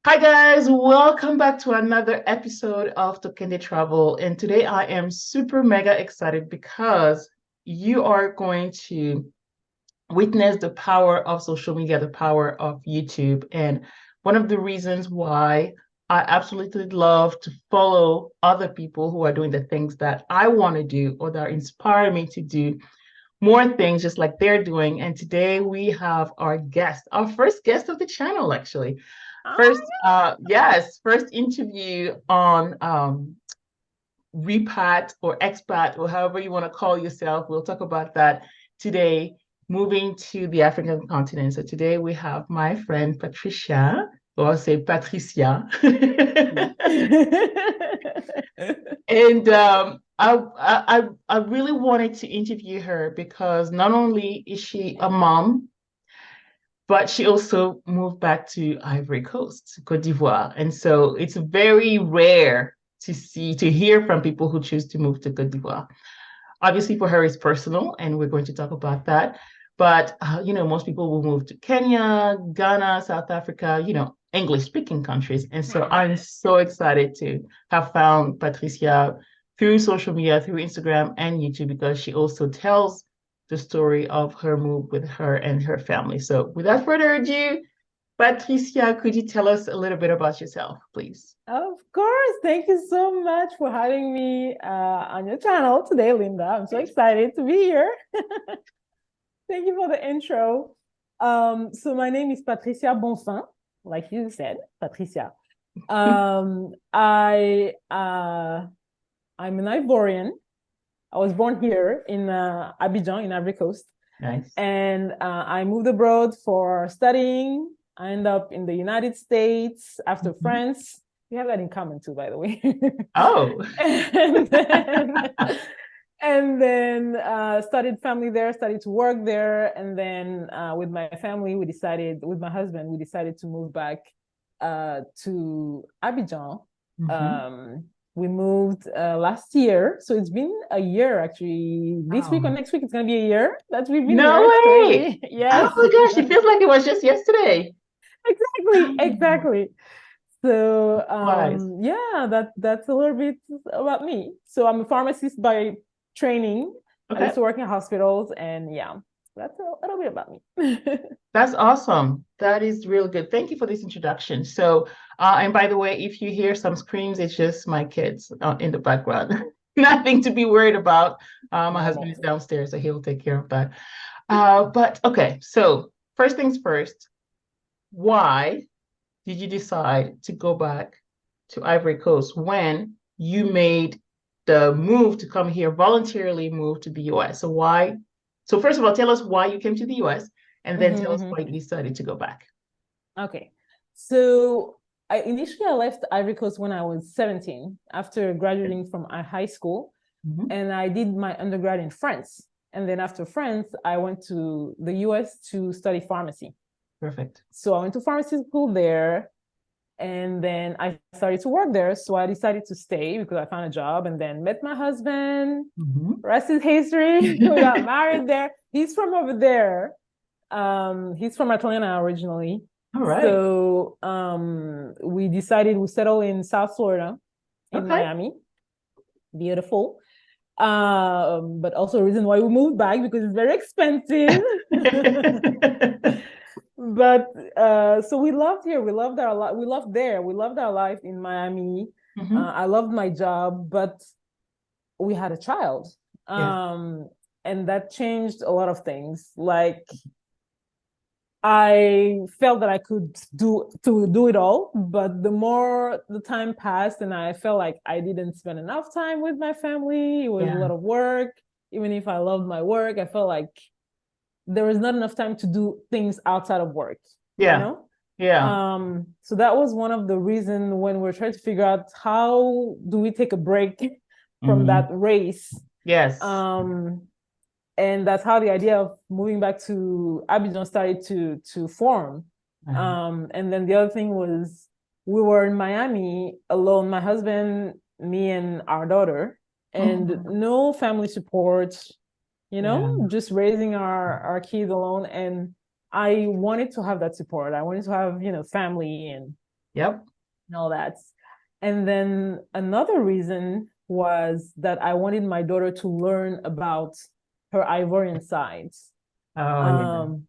Hi guys, welcome back to another episode of Tokende Travel. And today I am super mega excited because you are going to witness the power of social media, the power of YouTube. And one of the reasons why I absolutely love to follow other people who are doing the things that I want to do or that inspire me to do more things just like they're doing. And today we have our guest, our first guest of the channel, actually. First, Oh yes, first interview on Repat or expat or however you want to call yourself. We'll talk about that today, moving to the African continent. So today we have my friend Patricia, or I'll say Patricia. my God. And I really wanted to interview her because not only is she a mom, but she also moved back to Ivory Coast, Côte d'Ivoire. And so it's very rare to hear from people who choose to move to Côte d'Ivoire. Obviously, for her, it's personal, and we're going to talk about that. But most people will move to Kenya, Ghana, South Africa, English-speaking countries. And so I'm so excited to have found Patricia through social media, through Instagram and YouTube, because she also tells the story of her move with her and her family. So without further ado, Patricia, could you tell us a little bit about yourself, please? Of course. Thank you so much for having me on your channel today, Linda. I'm so excited to be here. Thank you for the intro. So my name is Patricia Bonfin, like you said, Patricia. I'm an Ivorian. I was born here in Abidjan in Ivory Coast. Nice. And I moved abroad for studying. I ended up in the United States after France. We have that in common too, by the way. Oh. and then, started family there, started to work there. And then with my family, with my husband, we decided to move back to Abidjan. We moved last year. So it's been a year actually. This week or next week, it's going to be a year that we've been No here. It's way. crazy. Oh Yes. my gosh, it feels like it was just yesterday. Exactly. Exactly. So Wise. that's a little bit about me. So I'm a pharmacist by training. I Okay. used to work in hospitals, and yeah, that's a little bit about me. That's awesome. That is real good. Thank you for this introduction. So, and by the way, if you hear some screams, it's just my kids in the background. Nothing to be worried about. My husband is Normal. downstairs, so he'll take care of that. But okay, so first things first, why did you decide to go back to Ivory Coast when you made the move to come here, voluntarily move to the US? So why? So first of all, tell us why you came to the US, and then tell us why you decided to go back. Okay. So I left Ivory Coast when I was 17 after graduating from high school, and I did my undergrad in France. And then after France, I went to the US to study pharmacy. Perfect. So I went to pharmacy school there, and then I started to work there. So I decided to stay because I found a job, and then met my husband. Rest is history. We got married there. He's from over there. He's from Atlanta originally. All right. So we decided we settle in South Florida, in Miami. Beautiful. But also a reason why we moved back because it's very expensive. But so we loved here. We loved our life. We loved there. We loved our life in Miami. I loved my job, but we had a child. And that changed a lot of things. Like I felt that I could do it all, but the more the time passed and I felt like I didn't spend enough time with my family, it was a lot of work. Even if I loved my work, I felt like there was not enough time to do things outside of work. Yeah. So that was one of the reasons when we're trying to figure out how do we take a break from that race. Yes. And that's how the idea of moving back to Abidjan started to form. And then the other thing was we were in Miami alone, my husband, me, and our daughter, and no family support, just raising our kids alone. And I wanted to have that support. I wanted to have, family and Yep. and all that. And then another reason was that I wanted my daughter to learn about her Ivorian sides. Oh, yeah. Um,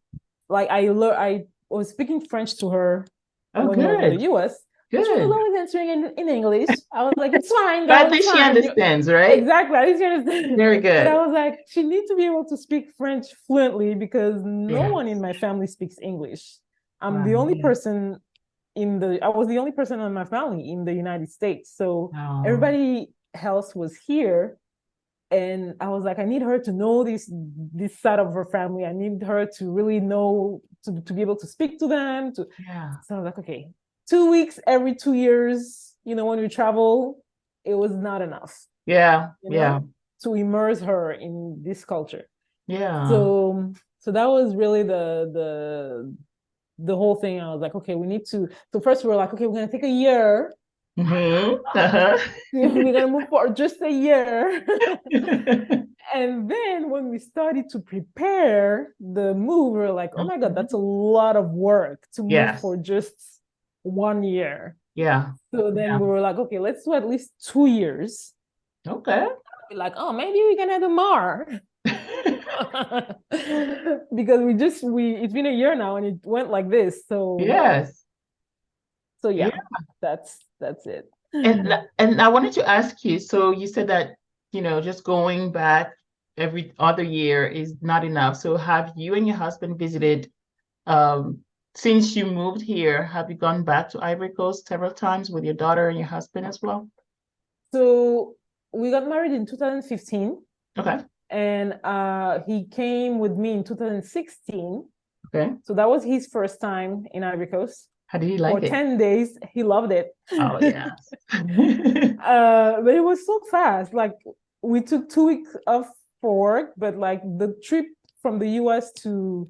like I was speaking French to her Oh, when we were in the good. US, and she was Good. always answering in English. I was like, "It's fine, But girl, at it's least she fine." understands, right? Exactly, at least you understand. Very But I good. was like, she needs to be able to speak French fluently because no one in Yes. my family speaks English. I'm the Wow. only Yeah. person I was the only person in my family in the United States. So Oh, everybody else was here. And I was like, I need her to know this side of her family. I need her to really know to be able to speak to them. yeah. So I was like, okay, 2 weeks every 2 years, when we travel, it was not enough, Yeah. you Yeah. know, to immerse her in this culture. Yeah. So that was really the whole thing. I was like, okay, we need to. So first we were like, okay, we're gonna take a year. Uh-huh. We're gonna move for just a year. And then when we started to prepare the move, we were like, oh my God, that's a lot of work to move Yes. for just 1 year. Yeah. So then Yeah. we were like, okay, let's do at least 2 years. Okay. We're like, oh, maybe we can have a more. Because it's been a year now and it went like this. Yes. So Yeah. yeah, that's it. And I wanted to ask you, so you said that, just going back every other year is not enough. So have you and your husband visited, um, since you moved here, have you gone back to Ivory Coast several times with your daughter and your husband as well? So we got married in 2015 Okay. and he came with me in 2016. Okay. So that was his first time in Ivory Coast How did he for like it? 10 days. He loved it. Oh, yes. But it was so fast. Like we took 2 weeks off for work, but like the trip from the US to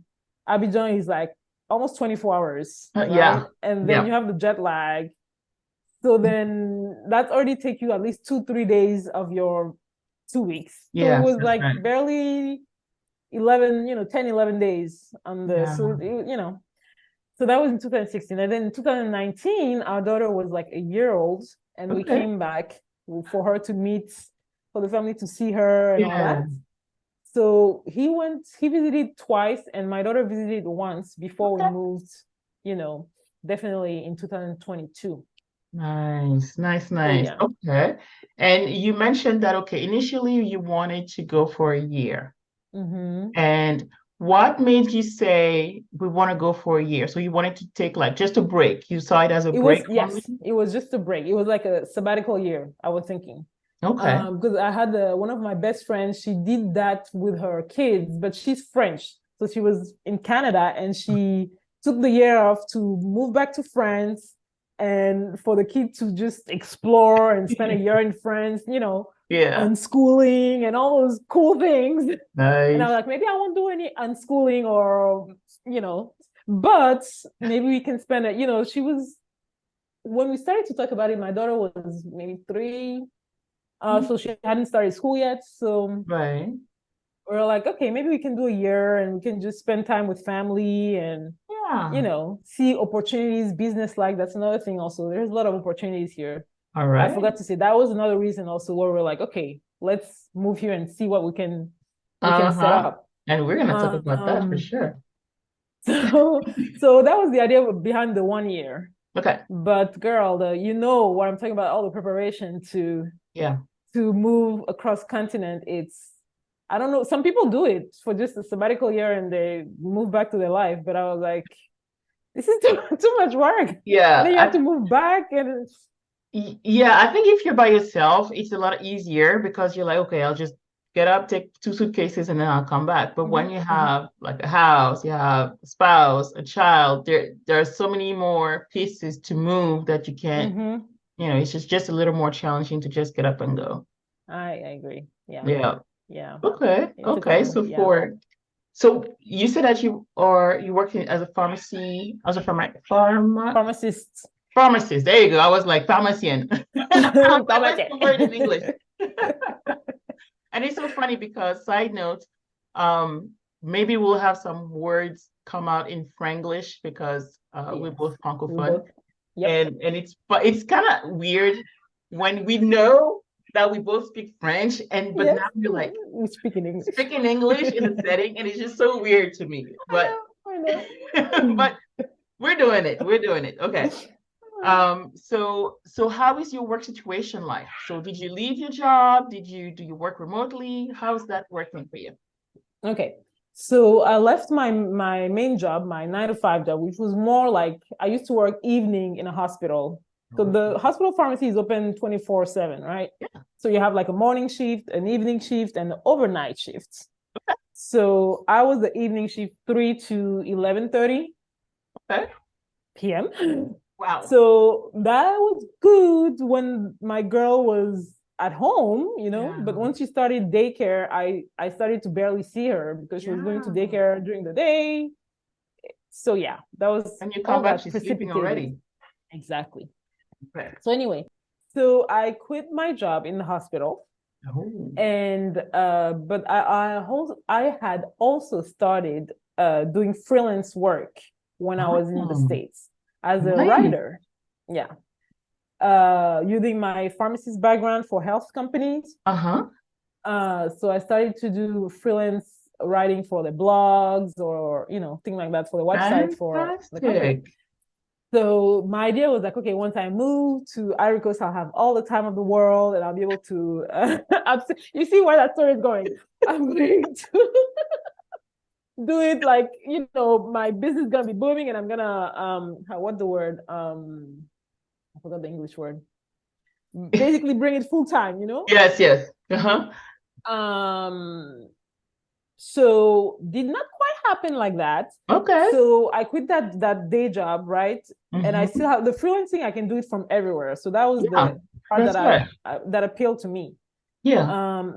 Abidjan is like almost 24 hours, right? Yeah. And then Yeah. you have the jet lag. So then that's already take you at least 2, 3 days of your 2 weeks. So it Yes, was that's like right. barely 11, 10, 11 days on the, Yeah. so, so that was in 2016. And then in 2019, our daughter was like a year old and we Okay. came back for her to meet, for the family to see her and all Yeah. that. So he visited twice and my daughter visited once before we Okay. moved, definitely in 2022. Nice, nice, So nice. yeah. Okay. And you mentioned that, okay, initially you wanted to go for a year. Mm-hmm. And what made you say we want to go for a year? So you wanted to take like just a break. You saw it as a break only? It was just a break. It was like a sabbatical year, I was thinking. Okay. Because I had one of my best friends, she did that with her kids, but she's French. So she was in Canada and she took the year off to move back to France and for the kid to just explore and spend a year in France, Yeah. unschooling and all those cool things. And I was Nice. like, maybe I won't do any unschooling or, you know, but maybe we can spend it. She was, when we started to talk about it, my daughter was maybe 3. So she hadn't started school yet. So Right. we're like, okay, maybe we can do a year and we can just spend time with family and, Yeah. see opportunities, business like that's another thing also. There's a lot of opportunities here. All I right. forgot to say that was another reason also where we're like, okay, let's move here and see what we can set Uh-huh. up. And we're gonna talk about that for Um, sure. so that was the idea behind the 1 year. Okay. But girl, what I'm talking about, all the preparation Yeah. to move across continent, I don't know, some people do it for just a sabbatical year and they move back to their life. But I was like, this is too much work. And then you have Yeah. to move back and Yeah, I think if you're by yourself, it's a lot easier because you're like, okay, I'll just get up, take 2 suitcases, and then I'll come back. But when you Mhm, have like a house, you have a spouse, a child, there are so many more pieces to move that you can't, mhm. it's just a little more challenging to just get up and go. I agree. Yeah. Yeah. Yeah. Okay. It took Okay. long. So Yeah. you said that you working as a pharmacy, as a Pharmacists. pharmacist. There you go. I was like pharmacian. I'm like, where's Pharmacy. the word in English? And it's so funny because, side note, maybe we'll have some words come out in Franglish because we're Yes. both We Francophone. both. Yep. And it's kind of weird when we know that we both speak French, and but Yes. now we're like We speak in English. speaking English in a setting, and it's just so weird to me. But I know. but we're doing it. We're doing it. Okay. So how is your work situation like? So did you leave your job? Do you work remotely? How's that working for you? Okay. So I left my main job, my 9 to 5 job, which was more like I used to work evening in a hospital. So the hospital pharmacy is open 24/7, right? Yeah. So you have like a morning shift, an evening shift, and an overnight shift. So I was the evening shift 3 to 11:30 Okay. p.m. Wow. So that was good when my girl was at home, Yeah. but once she started daycare, I started to barely see her because she was going to Yeah. daycare during the day. So yeah, that was And you come all back, that she's sleeping precipitated. already. Exactly. Okay. So anyway, so I quit my job in the hospital, Oh. and but I had also started doing freelance work when I was in the Oh, States as a nice. writer. Yeah. Using my pharmacist background for health companies. Uh-huh. So I started to do freelance writing for the blogs or, things like that for the websites for the company. Fantastic. So my idea was like, okay, once I move to Ivory Coast, I'll have all the time of the world and I'll be able to, you see where that story is going. I'm going to do it like, my business is going to be booming and I'm going to, what's the word? I forgot the English word. Basically bring it full time, Yes, yes. Uh-huh. Um, so did not quite happen like that. Okay. So I quit that day job, right? And I still Mm-hmm. have the freelancing, I can do it from everywhere. So that was Yeah, the part that's right. that appealed to me. Yeah.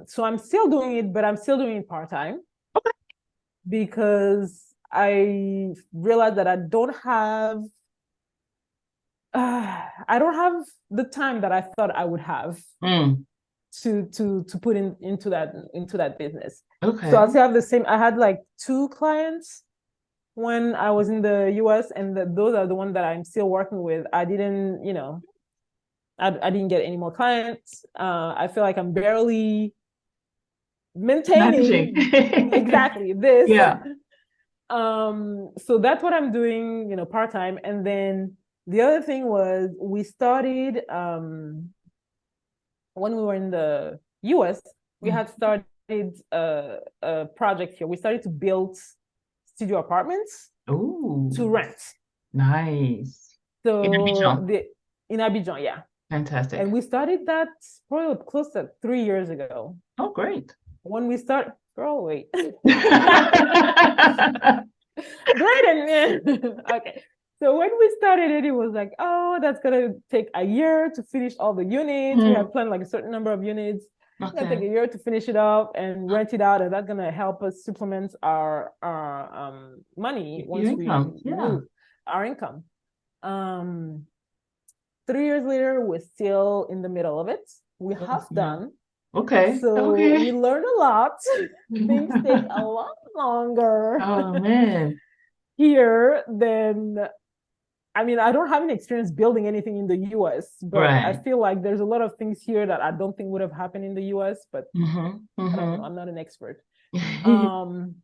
So I'm still doing it, but I'm still doing it part-time Okay. because I realized that I don't have the time that I thought I would have Mm. to put into that business. So Okay. I'll say I have the same. I had like 2 clients when I was in the US, and those are the ones that I'm still working with. I didn't, I didn't get any more clients. I feel like I'm barely Managing. maintaining exactly this. Yeah. So that's what I'm doing, part-time. And then the other thing was we started when we were in the US, we had started a project here. We started to build studio apartments Oh, to rent. nice. In So Abidjan. in Abidjan, yeah. Fantastic. And we started that probably close to 3 years ago. Oh, great. When we start, girl, wait. Great. Okay. So when we started it, it was like, oh, that's gonna take a year to finish all the units. We had planned like a certain number of units. It's gonna take a year to finish it up and rent it out, and that's gonna help us supplement our money Your once we income. Yeah. move our income. Um, 3 years later, we're still in the middle of it. We Oh, have yeah. done. Okay. So we Okay. learned a lot. Things take a lot longer Oh man. here than I mean, I don't have any experience building anything in the US, but I Right. feel like there's a lot of things here that I don't think would have happened in the US, but Mm-hmm. I don't know. Mm-hmm. I'm not an expert. Um,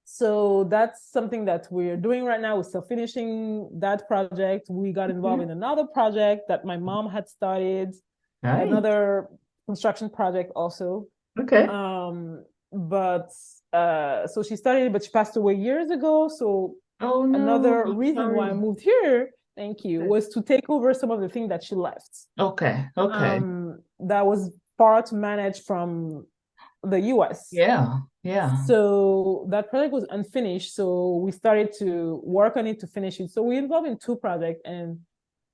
so that's something that we're doing right now. We're still finishing that project. We got involved in another project that my mom had started, Nice. another construction project also. Okay. But so she started, but she passed away years ago. So Oh no, another I'm reason why I sorry. moved here, thank you, was to take over some of the things that she left. Okay. Okay. That was far to manage from the US. Yeah. Yeah. So that project was unfinished. So we started to work on it to finish it. So we involved in 2 projects, and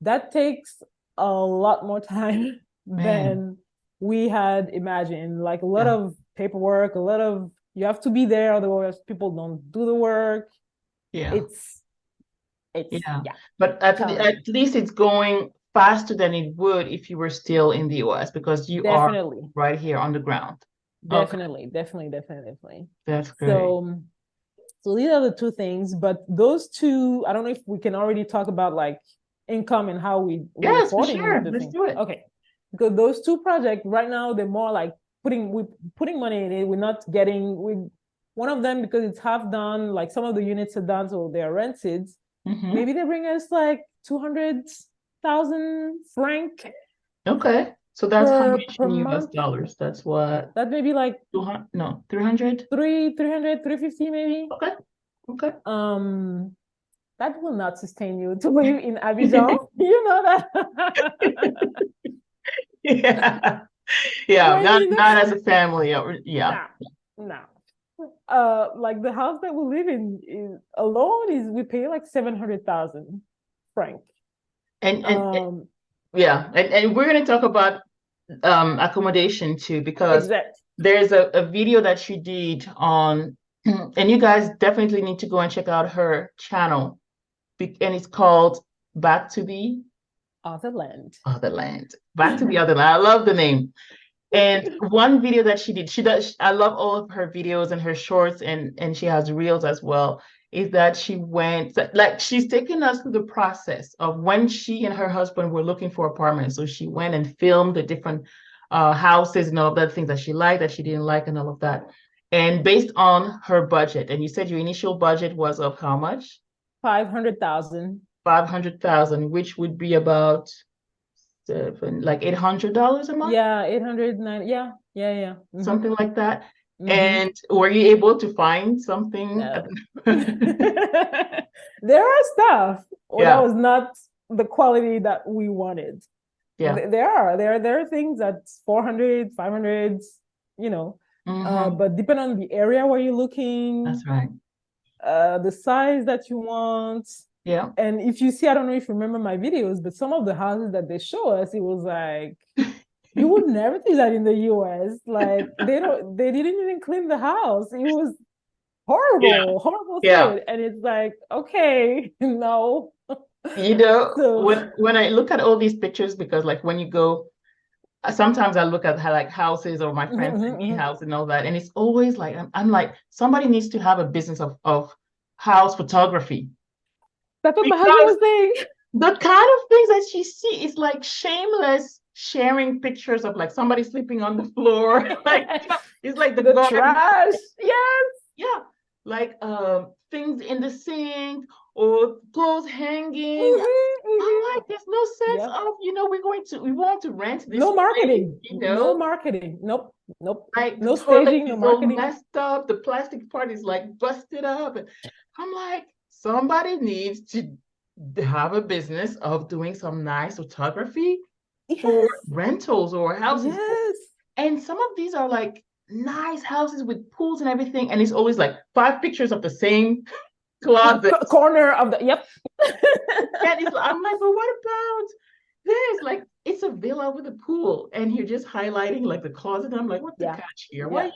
that takes a lot more time Man. than we had imagined. Like a lot Yeah. of paperwork, you have to be there, otherwise people don't do the work. Yeah. It's Yeah. yeah, But challenging. at least it's going faster than it would if you were still in the US because you are Definitely, right here on the ground. Okay. definitely. That's great. So these are the 2 things, but those two, I don't know if we can already talk about like income and how we're Yes, for affording sure. the Let's thing. do it. Okay. Because those two projects right now, they're more like we're putting money in it. We're not getting one of them because it's half done, like some of the units are done, so they're rented. Mm-hmm. Maybe they bring us like 200,000 franc Okay. So that's how much per in US month. dollars? That's what, That may be like 200, no, 300? 300, 350 maybe. Okay. Okay. That will not sustain you to live in Abidjan. You know that. Yeah. Yeah. But you know, Not as a family. Yeah. nah, nah. Like the house that we live in is alone is we pay like 700,000 franc. And Um, yeah. And we're going to talk about accommodation too, because exact. there's a video that she did on, and you guys definitely need to go and check out her channel. And it's called Back to the Other land. Other Land. Back to the Other Land. I love the name. And one video that she did, I love all of her videos and her shorts, and she has reels as well, is that she went, like, she's taken us through the process of when she and her husband were looking for apartments. So she went and filmed the different houses and all of that, things that she liked, that she didn't like, and all of that. And based on her budget, and you said your initial budget was of how much? 500,000. 500,000, which would be about like $800 a month, Yeah, 809. Yeah, yeah. something like that. Mm-hmm. And were you able to find something? No. There are stuff that was not the quality that we wanted. Yeah. There are things that's 400, 500, you know. But depending on the area where you're looking, that's right. The size that you want. Yeah. And if you see, I don't know if you remember my videos, but some of the houses that they show us, it was like you would never see that in the US. Like they didn't even clean the house. It was horrible state. And it's like, okay, no. You know, So when I look at all these pictures, because like when you go, sometimes I look at how, like, houses, or my friends send me house and all that, and it's always like I'm like, somebody needs to have a business of house photography. That's what my husband was saying. The kind of things that she see is like shameless sharing pictures of like somebody sleeping on the floor. Like, you know, it's like the trash. Yes. Yeah. Like things in the sink or clothes hanging. I'm like, there's no sense of, you know, we want to rent this. No marketing. Place, you know? No marketing. Nope. Like no the toilet staging, is no marketing. all messed up. The plastic part is like busted up. And I'm like, somebody needs to have a business of doing some nice photography for rentals or houses. Yes. And some of these are like nice houses with pools and everything, and it's always like 5 pictures of the same closet corner of the and I'm like, but what about this? Like, it's a villa with a pool, and you're just highlighting like the closet. I'm like, what's the catch here? Why?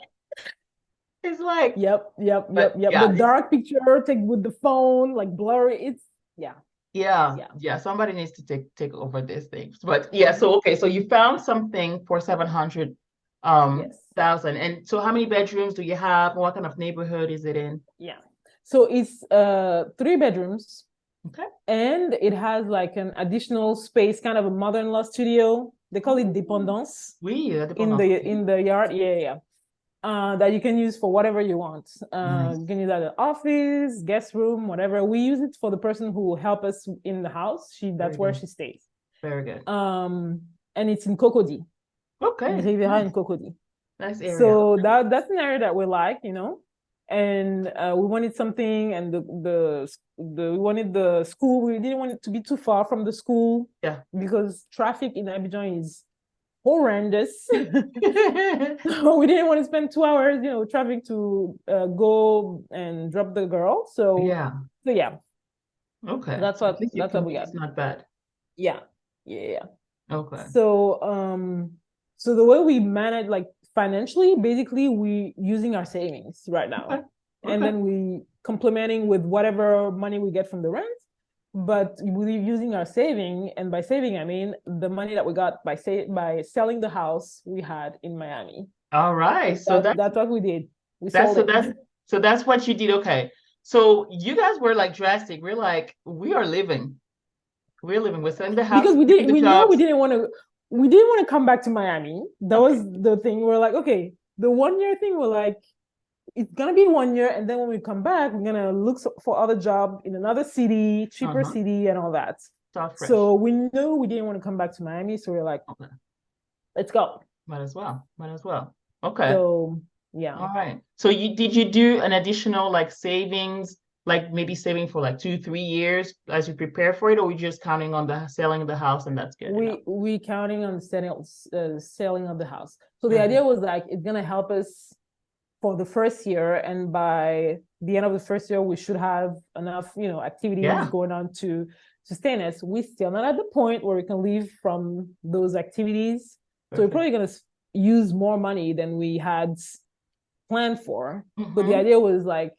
It's like, yep. The dark picture take with the phone, like blurry. It's yeah. Somebody needs to take over these things. But yeah, so okay, so you found something for 700 thousand. And so how many bedrooms do you have? What kind of neighborhood is it in? Yeah. So it's 3 bedrooms. Okay. And it has like an additional space, kind of a mother-in-law studio. They call it dépendance. In the yard. Yeah. That you can use for whatever you want. You can use that as an office, guest room, whatever. We use it for the person who will help us in the house. That's where she stays. Very good. And it's in Cocody. Okay. In Cocody. Nice area. So that's an area that we like, you know. And we wanted something, and we wanted the school. We didn't want it to be too far from the school. Yeah. Because traffic in Abidjan is horrendous. We didn't want to spend 2 hours, you know, traveling to go and drop the girl. So yeah. Okay. That's what we got. It's not bad. Yeah. Okay. So the way we manage, like, financially, basically we using our savings right now. Okay. And then we complementing with whatever money we get from the rent, but we're using our saving. And by saving, I mean the money that we got by selling the house we had in Miami. All right. So that's what we did. So that's what you did. Okay. So you guys were like drastic. We're like, we are living. We're living. We're selling the house. because We're getting the we know jobs. we didn't want to come back to Miami. That Okay. was the thing. We're like, okay, the 1 year thing, we're like, it's gonna be 1 year, and then when we come back, we're gonna look for other job in another city, cheaper Uh-huh. city, and all that. Start fresh. So we knew we didn't want to come back to Miami, so we're like, Okay. let's go. Might as well. Might as well. Okay. So yeah, All right. So you do an additional like savings, like maybe saving for like 2, 3 years as you prepare for it, or we just counting on the selling of the house and that's good enough? we counting on selling of the house. So the Mhm. idea was like it's gonna help us for the first year, and by the end of the first year, we should have enough, activities Yeah. going on to sustain us. We're still not at the point where we can live from those activities, so we're Perfect. probably gonna use more money than we had planned for. But the Mm-hmm. idea was like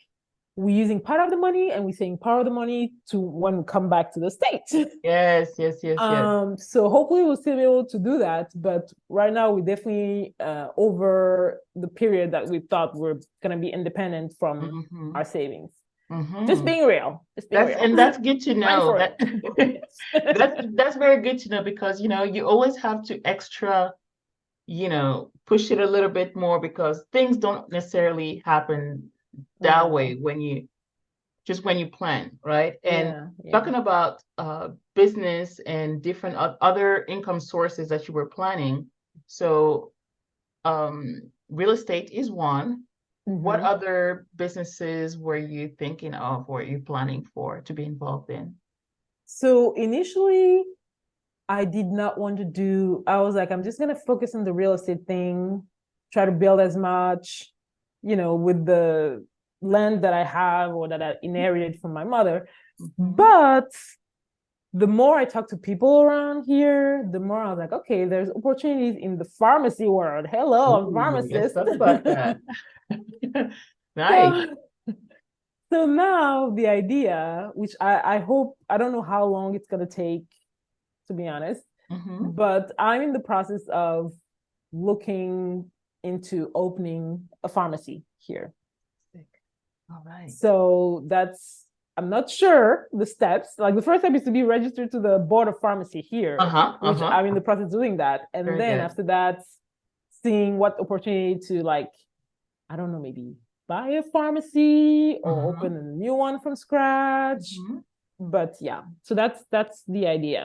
we're using part of the money and we're saving part of the money to when we come back to the States. Yes, yes, yes, yes. So hopefully we'll still be able to do that. But right now we're definitely over the period that we thought we're gonna be independent from Mm-hmm. our savings. Just Mm-hmm. being real. Just being real. That's good to Plan know. for That it. that's very good to know because you always have to extra, push it a little bit more because things don't necessarily happen that way No. when you plan, right? And Yeah, yeah. talking about business and different other income sources that you were planning. So real estate is one. What Mm-hmm. other businesses were you thinking of or you planning for to be involved in? So initially I did not want to do, I was like, I'm just gonna focus on the real estate thing, try to build as much, with the land that I have or that I inherited from my mother. Mhm. But the more I talk to people around here, the more I was like, okay, there's opportunities in the pharmacy world. Hello, I'm a Ooh, let's pharmacist. talk about that. Nice. So, so now the idea, which I hope, I don't know how long it's gonna take, to be honest, Hmm. but I'm in the process of looking into opening a pharmacy here. All right. So I'm not sure the steps. Like the first step is to be registered to the board of pharmacy here, Uh-huh. which Uh-huh. I'm in the process of doing that. And Very then good. after that, seeing what opportunity to like, I don't know, maybe buy a pharmacy or Uh-huh. open a new one from scratch. Hmm. But yeah, so that's the idea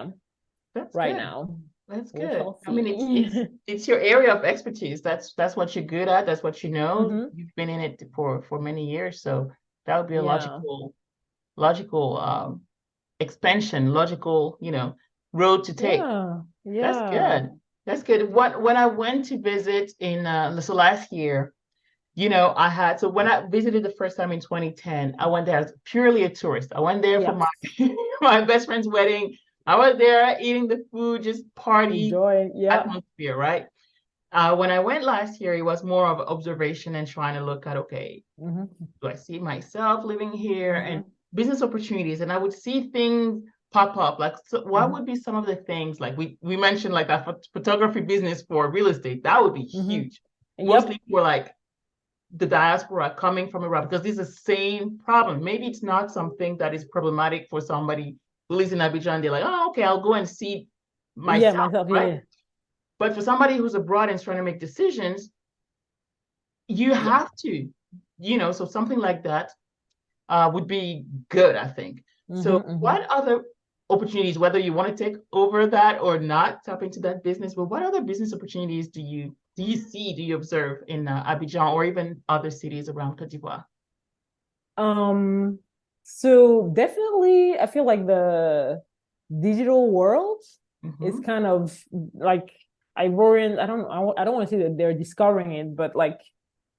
That's right good. now. That's We good. shall I mean, see. it's your area of expertise. That's what you're good at. That's what you know. Hmm. You've been in it for many years, so that would be a Yeah. logical expansion, logical, road to take. Yeah. That's Yeah. good. That's good. When I went to visit in so last year, so when I visited the first time in 2010, I went there as purely a tourist. I went there for Yeah. my my best friend's wedding. I was there eating the food, just party Enjoy. Yeah. atmosphere, right? When I went last year, it was more of observation and trying to look at, okay, Hmm. do I see myself living here and Hmm. business opportunities? And I would see things pop up. Like, so what Hmm. would be some of the things like we mentioned like that photography business for real estate? That would be Hmm. huge, mostly Yep. for like the diaspora coming from Iraq because this is the same problem. Maybe it's not something that is problematic for somebody who lives in Abidjan. They're like, oh, okay, I'll go and see Yeah, myself, myself. right? Yeah. But for somebody who's abroad and trying to make decisions, you Yeah. have to, so something like that would be good, I think. Hmm. So, Hmm. what other opportunities, whether you want to take over that or not, tap into that business, but what other business opportunities do you observe in Abidjan or even other cities around Cote d'Ivoire? Um, so definitely I feel like the digital world is Mm-hmm. kind of like Ivorian, I don't want to say that they're discovering it, but like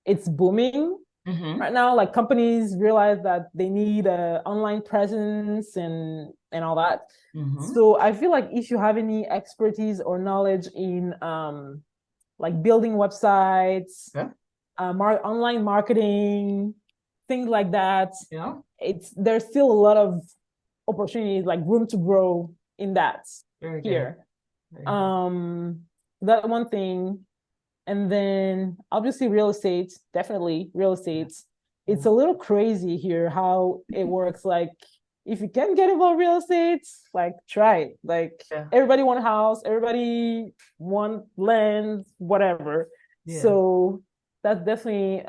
it's booming Mm-hmm. right now. Like companies realize that they need a online presence and all that. Mm-hmm. So I feel like if you have any expertise or knowledge in like building websites, Yeah. online marketing, things like that, Yeah. there's still a lot of opportunities, like room to grow in that Very good. here. Very good. Um, that one thing. And then obviously real estate, definitely real Yeah. estate. It's Yeah. a little crazy here how it works. Like if you can get involved in real estate, like try it. Like Yeah. everybody want a house, everybody want land, whatever. Yeah. So that's definitely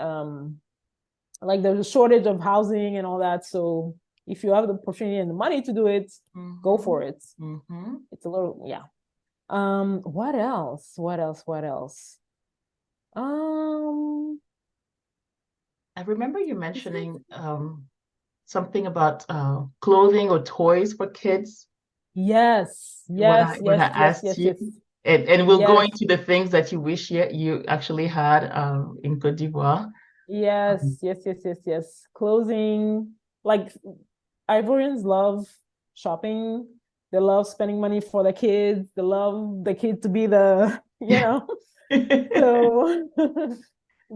like there's a shortage of housing and all that. So if you have the opportunity and the money to do it, go for it. It's a little, yeah. What else? What else? What else? I remember you mentioning something about clothing or toys for kids Yes, when yes, I yes, yes, asked yes, you. yes, And we'll go yes, into the things that you wish you actually had in Côte d'Ivoire. yes, yes, yes, yes, yes. Clothing, like Ivorians love shopping. They love spending money for the kids. They love the kid to be the, so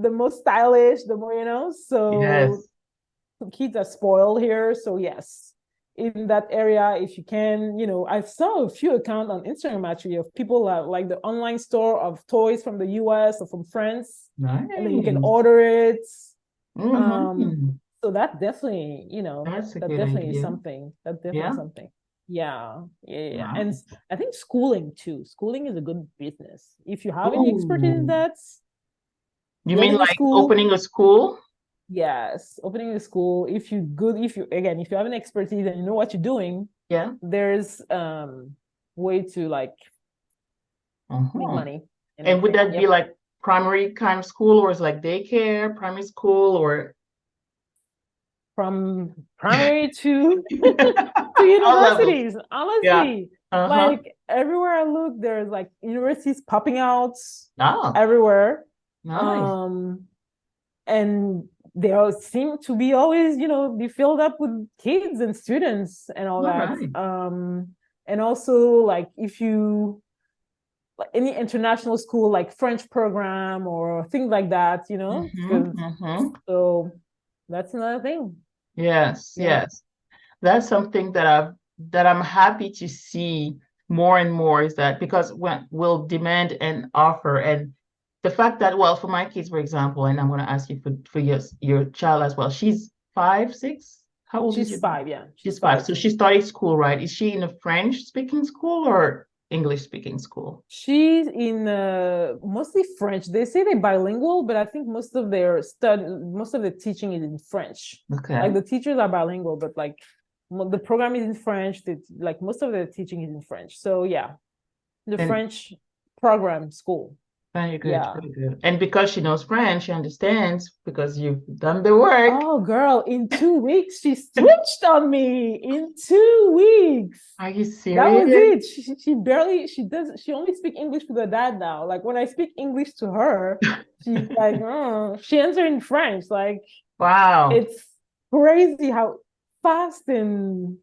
the most stylish, the more, so Yes. kids are spoiled here. So yes, in that area, if you can, I saw a few accounts on Instagram actually of people like the online store of toys from the US or from France, and then you can Nice. order it. Mm-hmm. So that definitely, That's a that good definitely is idea. something. That's definitely Yeah. something. Yeah, yeah, yeah. And Nice. I think schooling too. Schooling is a good business. If you have any expertise in Ooh. that, You mean building a like school, opening a school? yes, opening a school. If you have an expertise and you know what you're doing, Yeah. there's way to like make Uh-huh. money in And it. would that be Yep. like primary kind of school or is it like daycare, primary school or From primary to to all levels? universities, Yeah. honestly. Uh-huh. Like everywhere I look, there's like universities popping out Oh, everywhere. nice. Um, and they all seem to be always, be filled up with kids and students and all All that. right. And also like if you like any international school like French program or things like that, Mm-hmm. because Mm-hmm. so that's another thing. Yes, Yep. yes. That's something that I'm happy to see more and more is that because when we'll demand and offer and the fact that well for my kids for example and I'm going to ask you for your child as well she's 5 6 how old is She's your 5, yeah. she's She's 5 5. so she started school right is she in a French speaking school or English speaking school She's in mostly French. They say they're bilingual, but I think most of the teaching is in French. Like okay the teachers are bilingual, but like the program is in French. Like most of the teaching is in French. So yeah, the and French program school. Yeah. very good and because she knows French she understands because you've done the work Oh, girl, in 2 weeks, she switched on me. In 2 weeks. are you That was serious it. She only speak English with her dad now. Like when I speak English to her, she's like, she answers in French. Like wow it's crazy how fast and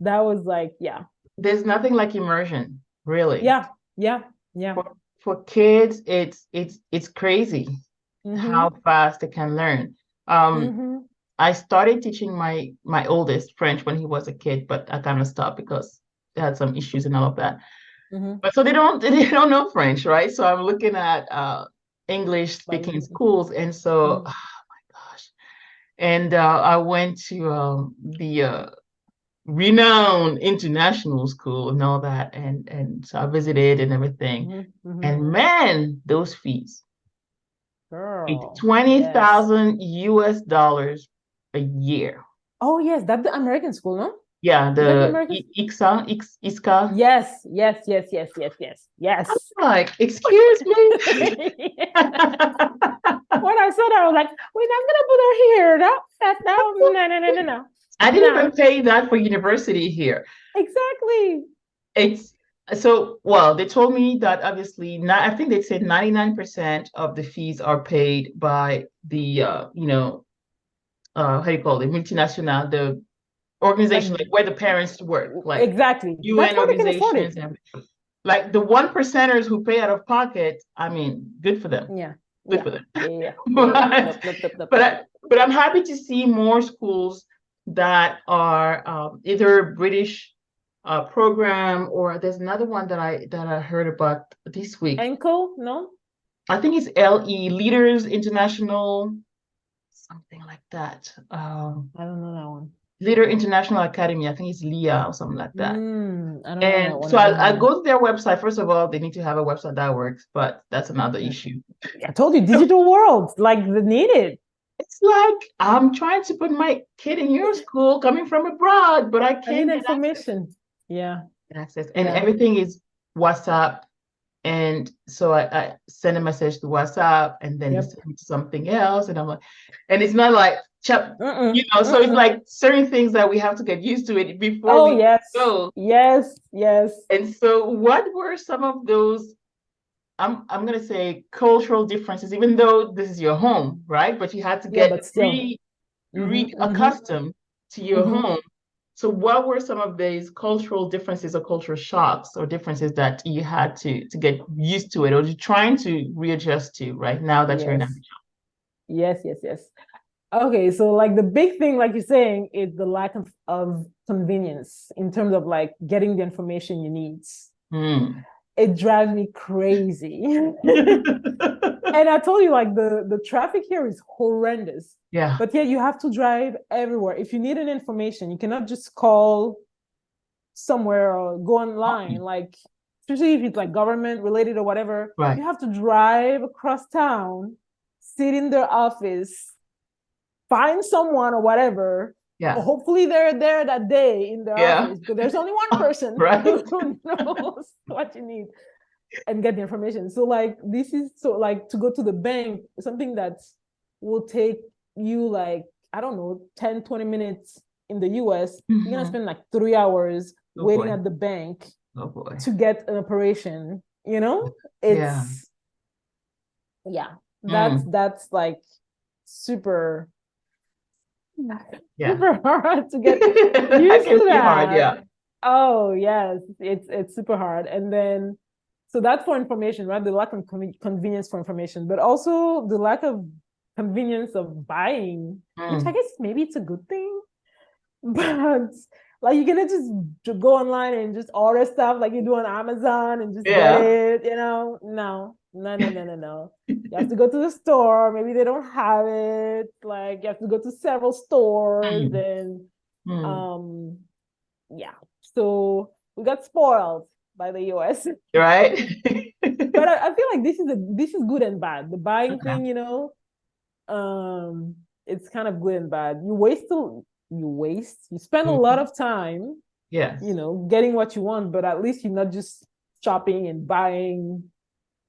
that was like, yeah, there's nothing like immersion, really. yeah, yeah, yeah. For kids, it's crazy how Mm-hmm. fast they can learn. Um, Mm-hmm. I started teaching my oldest French when he was a kid, but I kind of stopped because they had some issues and all of that. Mm-hmm. But so they don't they don't know French, right? So I'm looking at English speaking Bilingual. schools, and so Mm-hmm. oh my gosh. And I went to the renowned international school and all that, and so I visited and everything. Mm-hmm. Mm-hmm. And man, those fees. It's Girl, yes. 20,000 US dollars a year. Oh yes, that's the American school, no? Yeah, Is that the the American? ISCA. Yes, yes, yes, yes, yes, yes, I'm yes. like, excuse me. When I saw that, I was like, "Wait, I'm gonna put her here. No, no, no, no, no, no, I didn't no." even pay that for university here. Exactly. It's so well, they told me that obviously not, I think they said 99% of the fees are paid by the how do you call it, multinational, the Like organization like where the parents work, like exactly. That's UN why they can afford it. organizations and like the 1%ers who pay out of pocket, I mean, good for them. Yeah, Good yeah, for them. yeah, yeah, yeah, yeah. but Nope, nope, nope, nope, but, nope. but I'm happy to see more schools that are either British program or there's another one that I heard about this week. Enco, no, I think it's LE Leaders International, something like that. I don't know that one. Leader International Academy. I think it's LIA or something like that. I don't know that And one. so I don't I know. go to their website. First of all, they need to have a website that works, but that's another issue. I told you, digital world, like the needed. It's like I'm trying to put my kid in your school coming from abroad, but I I need can't get information. Yeah, access. And yeah, everything is WhatsApp. And so I send a message to WhatsApp and then yep. send me something else. And I'm like, and it's not like, Mm-mm, so it's mm-mm. like certain things that we have to get used to it before Oh, we yes, go. yes, yes. And so what were some of those, I'm gonna say cultural differences, even though this is your home, right? But you had to Yeah, get but still. Mm-hmm. reaccustomed to your Mm-hmm. home. So what were some of these cultural differences or cultural shocks or differences that you had to get used to it or you're trying to readjust to right now that you're in Yes, Abidjan? yes, yes, yes. Okay, so like the big thing, like you're saying, is the lack of convenience in terms of like getting the information you need. Hmm. It drives me crazy. And I told you, like the traffic here is horrendous. Yeah. But yeah, you have to drive everywhere. If you need an information, you cannot just call somewhere or go online. Like, especially if it's like government related or whatever, Right. you have to drive across town, sit in their office, find someone or whatever. Yeah. Hopefully they're there that day in their Yeah. office because there's only one person Right. who knows what you need and get the information. So like this is so like to go to the bank, something that will take you like, I don't know, 10, 20 minutes in the US, you're gonna Mm-hmm. spend like 3 hours Oh waiting boy. at the bank Oh boy. to get an operation, you know? Yeah. It's yeah, Mm. that's like super Yeah. super hard to get I used can to see hard. that. Yeah. Oh yes, it's super hard. And then so that's for information, right? The lack of convenience for information, but also the lack of convenience of buying, which I Mm. guess maybe it's a good thing. But like you're gonna just go online and just order stuff like you do on Amazon and just get Yeah. it, you know? No, no, no, no, no, no. You have to go to the store. Maybe they don't have it. Like you have to go to several stores Mm. and Mm. um yeah. So we got spoiled by the US. Right? But I feel like this is good and bad. The buying Okay. thing, um, it's kind of good and bad. You spend a lot Mhm. of time, Yes, getting what you want, but at least you're not just shopping and buying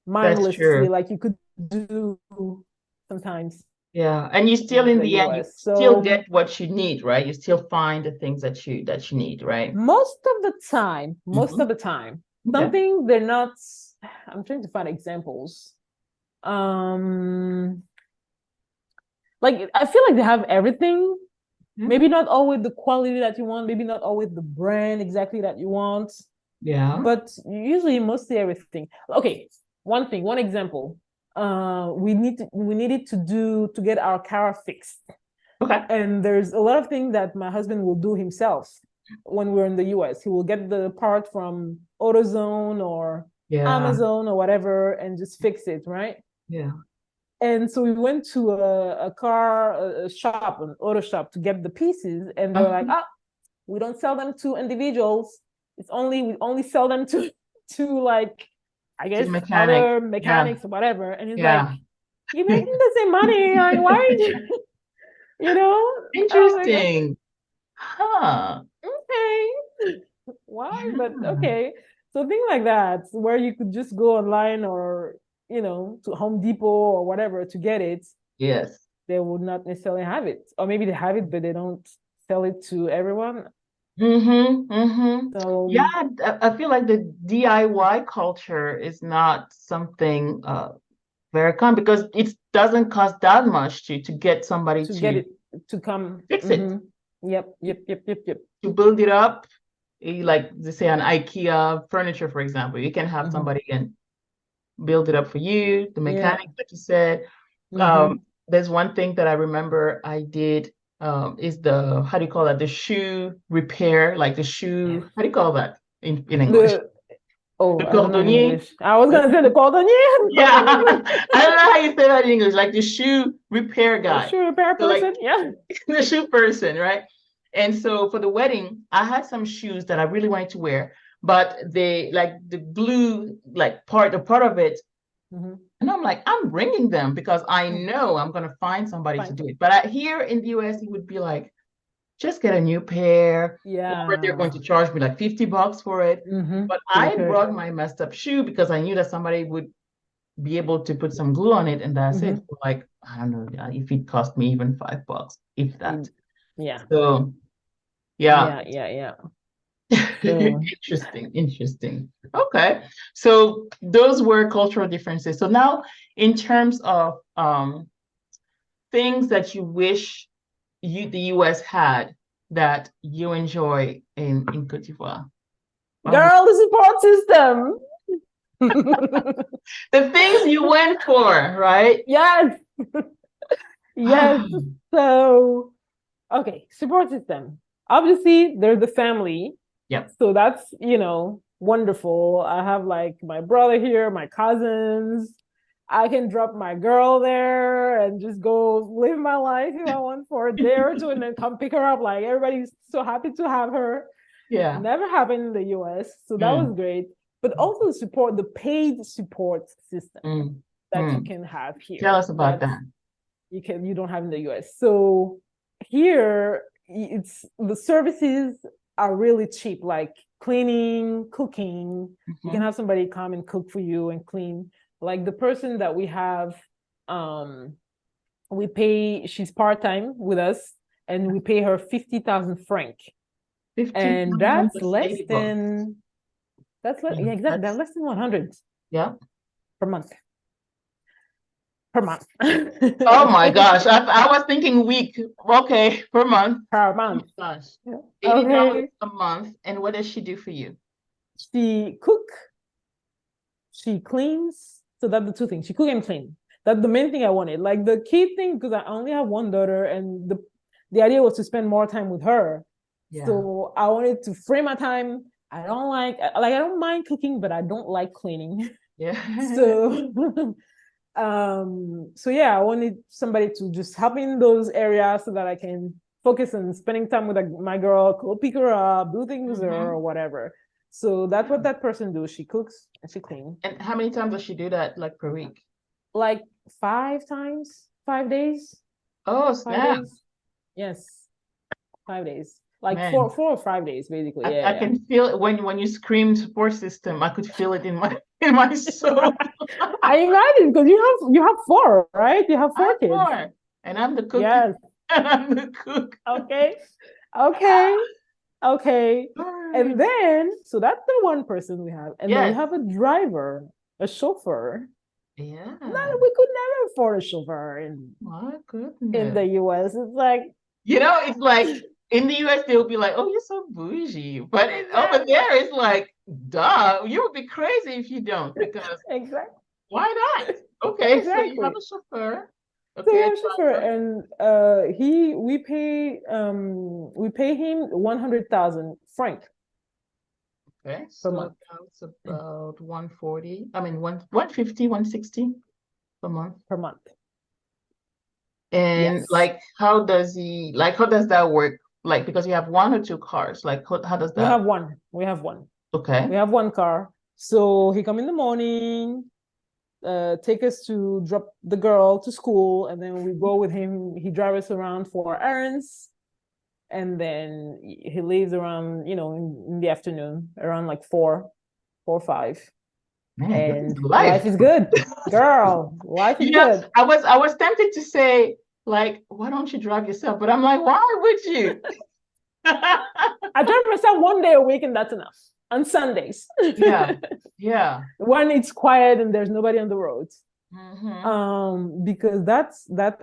that's mindlessly true. like you could do sometimes Yeah, and you still in in the the end you US. still So get what you need, right? You still find the things that you need, right? most Hmm. of the time, Okay. something they're not. I'm trying to find examples. Um, like I feel like they have everything. Yeah. Maybe not always the quality that you want, maybe not always the brand exactly that you want, Yeah. but usually mostly everything. Okay, one example. We needed to get our car fixed. Okay. And there's a lot of things that my husband will do himself when we're in the US. He will get the part from AutoZone or Yeah. Amazon or whatever and just fix it, right? Yeah. And so we went to a shop, an auto shop to get the pieces. And they were like, Uh-huh. oh, we don't sell them to individuals. We only sell them to like, I To guess the mechanic. other Yeah. mechanics or whatever. And he's like, Yeah. you're making the same money. Like, why are you, you know? I'm like, Interesting. Huh. okay, why? But Yeah. okay. So things like that, where you could just go online or, to Home Depot or whatever to get it, Yes. they would not necessarily have it. Or maybe they have it, but they don't sell it to everyone. Mm-hmm. Mm-hmm. Yeah, So I feel like the DIY culture is not something very common because it doesn't cost that much to get somebody to get to it to come. fix it, Yep, yep, yep, yep, yep. to build it up. Like they say on IKEA furniture, for example, you can have Hmm. somebody and build it up for you. The Yeah. mechanic, like you said. Hmm. There's one thing that I remember I did is the how do you call that? The shoe repair, like the Yeah. shoe, how do you call that in English? The Oh, The I don't know in cordonnier. English. I was gonna say the cordonnier, Yeah, but in English, I don't know how you say that in English, like the shoe repair the guy. shoe repair So like person. Yeah. the shoe person, right? And so for the wedding, I had some shoes that I really wanted to wear, but they like the glue, like a part of it. Mm-hmm. And I'm like, I'm bringing them because I Mm. know I'm going to find somebody to Fine. do it. But here in the US, he would be like, just get a new pair, or they're going Yeah. to charge me like $50 for it. Mm-hmm. But To I repair it. brought my messed up shoe because I knew that somebody would be able to put some glue on it, and that's it. Mm-hmm. So like, I don't know, if it cost me even $5, if that. Yeah. So yeah. Yeah. Yeah. Yeah. So Interesting, interesting. Okay. So those were cultural differences. So now in terms of things that you wish the US had that you enjoy in Cote d'Ivoire. Oh, girl, the support system. the things you went for, right? Yes. Yes. So, okay, support system. Obviously, there's the family. Yep. So that's, wonderful. I have like my brother here, my cousins. I can drop my girl there and just go live my life if I want for a day or two and then come pick her up. Like everybody's so happy to have her. Yeah. Never happened in the US. So that was great. But also the paid support system that you can have here. Tell us about that. You don't have in the US. So here the services are really cheap, like cleaning, cooking. You can have somebody come and cook for you and clean. Like the person that we have, she's part-time with us, and we pay her 50,000 franc. 50, and that's less $80. than yeah, exactly. That's less than 100 per month. Oh my gosh. I was thinking week. Okay, per month. Per month. Oh my gosh. Okay. $80 a month. And what does she do for you? She cook, she cleans. So that's the two things. She cook and clean. That's the main thing I wanted. Like the key thing, because I only have one daughter, and the idea was to spend more time with her. Yeah. So I wanted to free my time. I don't mind cooking, but I don't like cleaning. Yeah. So yeah, I wanted somebody to just help me in those areas so that I can focus on spending time with my girl, go pick her up, do things with her or whatever. So that's what that person does. She cooks and she cleans. And how many times does she do that, like per week? Like 5 times, 5 days. Oh, snap. 5 days. Yes, 5 days. Like 4 or 5 days, basically. I can feel it when you scream support system. I could feel it in my soul. I imagine, because you have 4, right? You have 4 kids. 4, and I'm the cook. Yes. And I'm the cook. Okay. And then, so that's the one person we have. And then we have a driver, a chauffeur. Yeah. No, we could never afford a chauffeur in the US. It's like, it's like in the US they'll be like, "Oh, you're so bougie," but over there it's like, "Duh, you would be crazy if you don't." Because exactly. Why not? Okay, so you have a chauffeur. Okay, so we have a chauffeur, and we pay him 100,000 franc. Okay, so that's about 140. I mean, 150, 160 per month. Per month. And how does that work? Like, because you have 1 or 2 cars. Like, how does that? We have one. Okay. We have 1 car. So he come in the morning, take us to drop the girl to school, and then we go with him. He drives us around for errands, and then he leaves around, in the afternoon, around like 4 or 5. Man, and life is good, girl. Life is good. I was tempted to say, like, why don't you drive yourself? But I'm like, why would you? I drive myself 1 day a week, and that's enough. On Sundays. Yeah. When it's quiet and there's nobody on the roads. Because that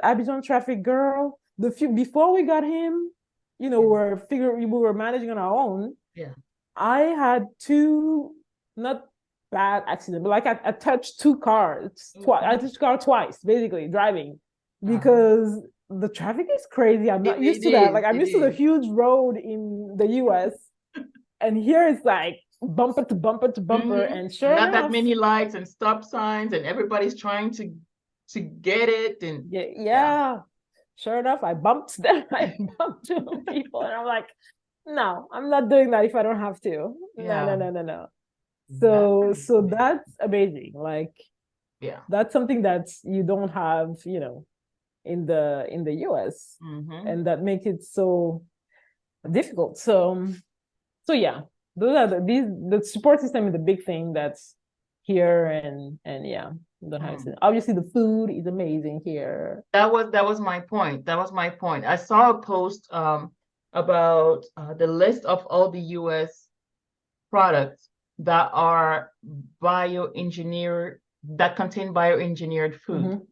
Abidjan traffic, girl. Before we got him, we were managing on our own. Yeah. I had 2, not bad accident, but like I touched 2 cars twice. I touched car twice, basically driving, because the traffic is crazy. I'm not used to that. Like I'm used to the huge road in the US. And here it's like bumper to bumper to bumper, and sure not enough, that many lights and stop signs, and everybody's trying to get it, and Sure enough, I bumped them. I bumped two people, and I'm like, no, I'm not doing that if I don't have to. No, no, Yeah. no, no, no. That's So amazing. that's amazing. Like Yeah. that's something that you don't have, in the US, Mm-hmm. and that makes it so difficult. So yeah, those are the support system is the big thing that's here, and yeah, don't have to. Obviously, the food is amazing here. That was my point. That was my point. I saw a post about the list of all the US products that are bioengineered that contain bioengineered food. Mm-hmm.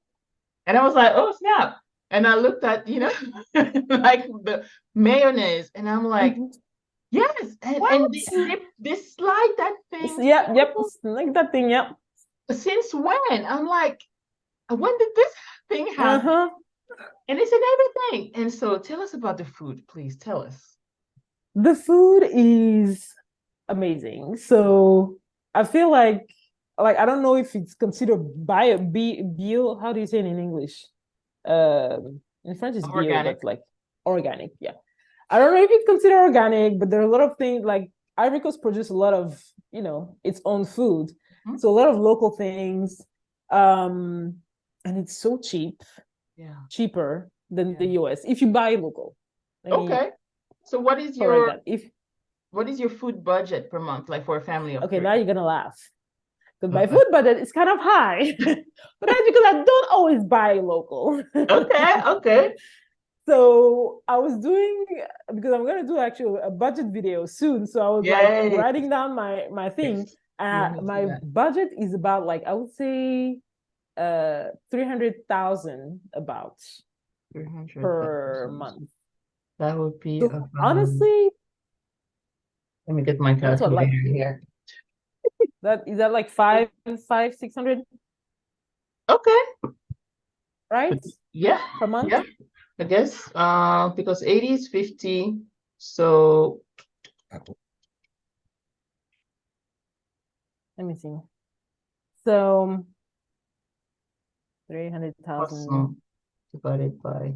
And I was like, oh snap. And I looked at, like the mayonnaise, and I'm like, Mm-hmm. yes. And What? they slide that thing Yeah, yep, so like that thing. Yep. since when? I'm like, when did this thing happen? Uh-huh. And it's in everything. And so tell us about the food, please. Tell us. The food is amazing. So I feel like I don't know if it's considered bio. How do you say it in English? In French it's bio, Organic. but like organic. Yeah. I don't know if it's considered organic, but there are a lot of things like Ivory Coast produce a lot of, its own food. Hmm? So a lot of local things. Um, and it's so cheap, Yeah. cheaper than the Yeah. US if you buy local. Let me Okay. So correct that. If what is your food budget per month, like for a family of Okay, three? now you're gonna laugh. Because my Okay. food budget is kind of high. But that's because I don't always buy local. Okay. Okay. So I was doing, because I'm gonna do actually a budget video soon. So I was like Yay. writing down my thing. Yes. We need to do My that. budget is about, like, I would say 300,000 about per 300,000. month. That would be So about, honestly, let me get my that's what, calculator like, here. that like 600, Okay. right? Yeah. Per month. Yeah. I guess because 80 is 50. So Let me see. So 300,000. awesome. Divided by,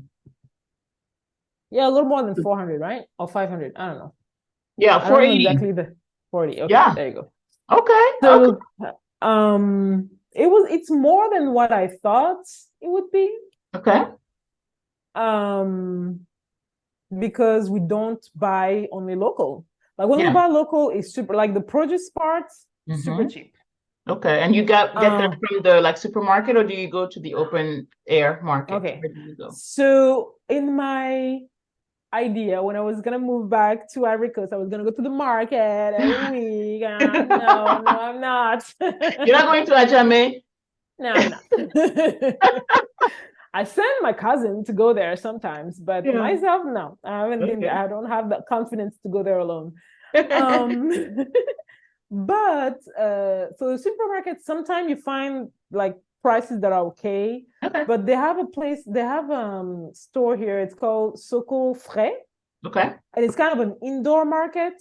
Yeah, a little more than 400, right? Or 500. I don't know. yeah, I don't know 480. exactly the 40. Okay, Yeah. there you go. Okay. Okay. So it's more than what I thought it would be. Okay. Um because we don't buy only local. Like when we Yeah. buy local, it's super, like the produce parts, super Mm-hmm. cheap. Okay. And you get them Um from the like supermarket, or do you go to the open air market? okay. Where do you go? So in my idea, when I was gonna move back to Ivory Coast, I was gonna go to the market every week. No, no, I'm not. You're not going to Ajame? No, I'm not. I send my cousin to go there sometimes, but Yeah. myself, no, I haven't been there. Okay. I don't have the confidence to go there alone. Um, but so the supermarket, sometimes you find like prices that are okay, Okay. but they have a place, they have store here. It's called Soko Frais, Okay. and it's kind of an indoor market.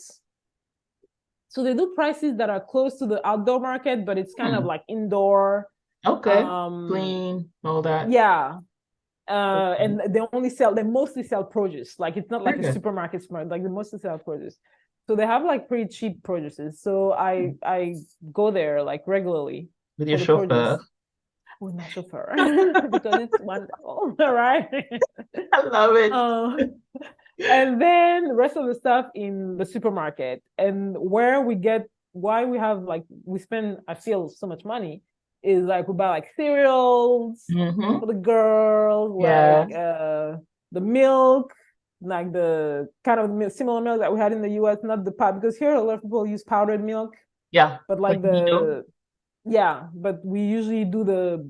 So they do prices that are close to the outdoor market, but it's kind of Hmm. like indoor. Okay. Um, Clean, all that. yeah. Okay. And they mostly sell produce. Like it's not like Very a good. supermarket smart, like they mostly sell produce. So they have like pretty cheap produces. So I go there like regularly With your for the produce chauffeur. with my chauffeur because it's wonderful, right? I love it. uh, and then the rest of the stuff in the supermarket, and why we have, like, we spend, I feel, so much money is like we buy like cereals Mm-hmm. for the girls, like Yeah. the milk, like the kind of similar milk that we had in the US, not the powder, because here a lot of people use powdered milk, Yeah. but Like like Nido, yeah, but we usually do the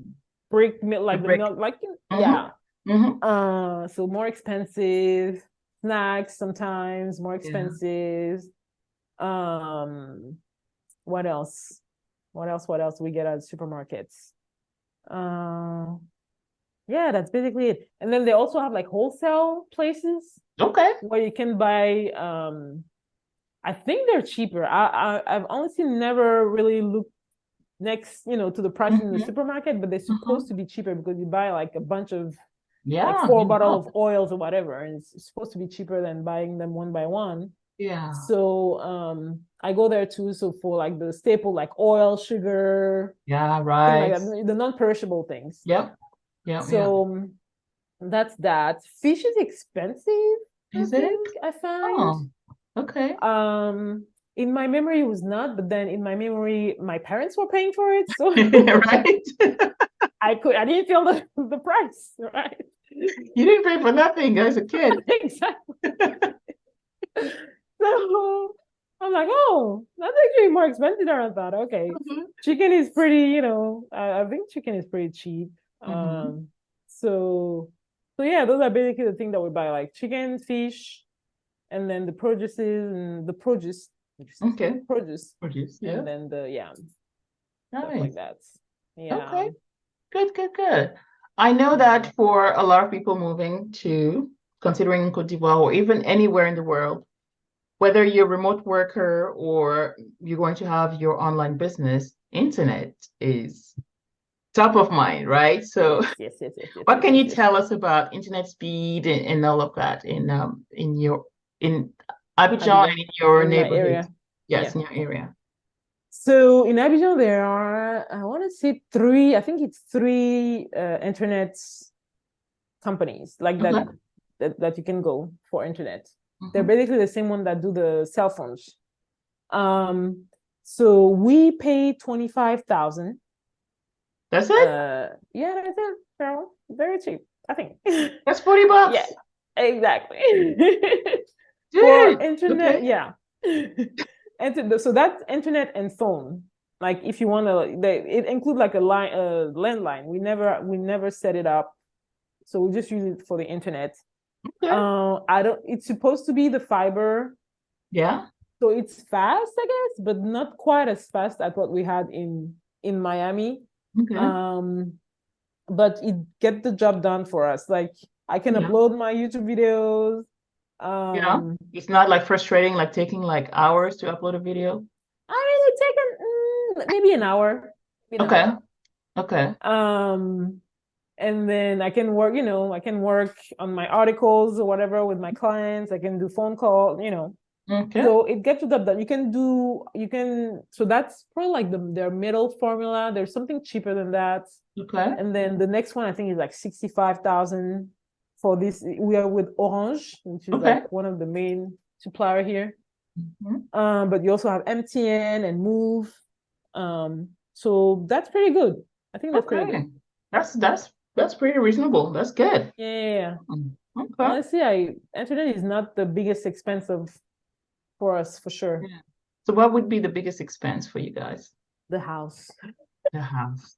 brick milk, the like the brick. milk, like, Mm-hmm. yeah. Mm-hmm. So more expensive snacks, sometimes more Yeah. expensive. Um, what else? What else we get at supermarkets? Uh, yeah, that's basically it. And then they also have like wholesale places Okay. where you can buy. I think they're cheaper. I've honestly never really looked next, to the price in the Mm-hmm. supermarket, but they're Mm-hmm. supposed to be cheaper because you buy like a bunch of like Yeah, 4 bottles of oils or whatever, and it's supposed to be cheaper than buying them one by one. yeah, So I go there too. So for like the staple, like oil, sugar, yeah, things like right. that, the non-perishable things. Yep, yep, yeah. So that's that. Fish is expensive, I Is it? think I find. Oh, okay. In my memory, it was not, but then in my memory, my parents were paying for it, so Right? I didn't feel the price, right? You didn't pay for nothing as a kid. Exactly. So I'm like, oh, that's actually more expensive than I thought. Okay. Mhm, Chicken is pretty, I think chicken is pretty cheap. mhm. So yeah, those are basically the things that we buy, like chicken, fish, and then the produces and the produce, Okay. produce, Produce, yeah. and then the stuff like Nice. that. Yeah. Okay. Good, good, good. I know Yeah. that for a lot of people moving to, considering Cote d'Ivoire or even anywhere in the world, whether you're a remote worker or you're going to have your online business, internet is top of mind, right? So, Yes, yes, yes, yes, yes, what yes, can yes, you yes. tell us about internet speed and all of that in Abidjan Abidjan, and in your in my neighborhood? area. Yes, Yeah. in your area. So in Abidjan, there are, I want to say three, I think it's three internet companies like Okay. that you can go for internet. They're Mhm. basically the same one that do the cell phones. Um, so we pay 25,000. That's it? Yeah, that's it. So very cheap, I think. That's 40 Yeah, bucks. exactly. For Dude. internet, Okay. yeah. And so that's internet and phone. Like if you want to, it include like a line, a landline. We never set it up, so we just use it for the internet. Okay. I don't. It's supposed to be the fiber, Yeah. so it's fast, I guess, but not quite as fast as what we had in Miami. Okay. Um, but it get the job done for us. Like I can Yeah. upload my YouTube videos. Yeah. Um, It's not like frustrating, like taking like hours to upload a video. I mean, it taken maybe an hour, maybe an Okay. hour. Okay. Um, and then I can work, I can work on my articles or whatever with my clients. I can do phone call. Okay. So it gets to that so that's probably like their middle formula. There's something cheaper than that. Okay. And then the next one I think is like 65,000 for this. We are with Orange, which is Okay. like one of the main supplier here. Mhm. But you also have MTN and Move. So that's pretty good. I think that's pretty Okay. good. That's pretty reasonable. That's good. Yeah, yeah, yeah. Okay. Honestly, internet is not the biggest expense for us for sure. Yeah. So what would be the biggest expense for you guys? The house. The house.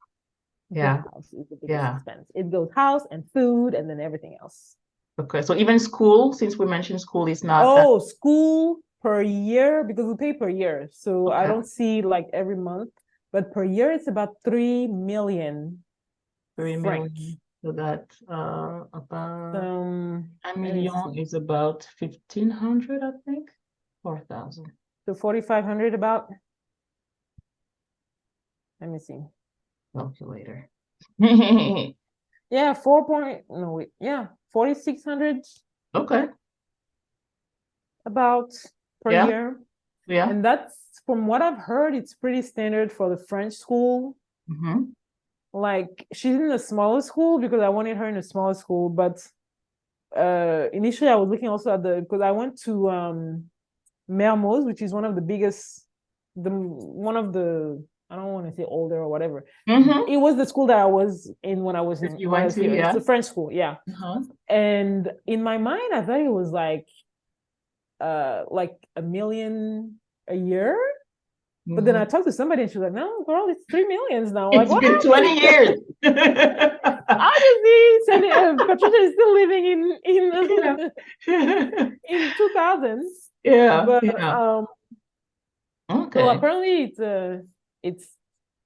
The Yeah. house is the biggest Yeah. expense. It goes house and food and then everything else. Okay. So even school, since we mentioned school is not that. Oh, school per year because we pay per year. So I Okay. don't see like every month, but per year it's about 3 million 3 million. francs. So that about a Let me million see. is about 1,500, I think. 4,000. So 4,500 about. Let me see. Calculator. Yeah, 4 point. No, wait. Yeah, 4,600 Okay. about per Yeah. year. Yeah. And that's from what I've heard, it's pretty standard for the French school. Mm-hmm. Like she's in a smaller school because I wanted her in a smaller school, but initially I was looking also at because I went to Mermoz, which is one of the biggest, one of the, I don't want to say older or whatever. Mm-hmm. It was the school that I was in when I was If you when I went was to, here. It's yeah. a French school, yeah. Uh-huh. And in my mind, I thought it was like a million a year. But then I Mm-hmm. talked to somebody and she was like, "No, girl, it's 3 millions now." I'm like, It's what been happened? 20 years. Obviously, Patricia is still living Yeah. in 2000s, Yeah. but Yeah. so Okay. apparently it's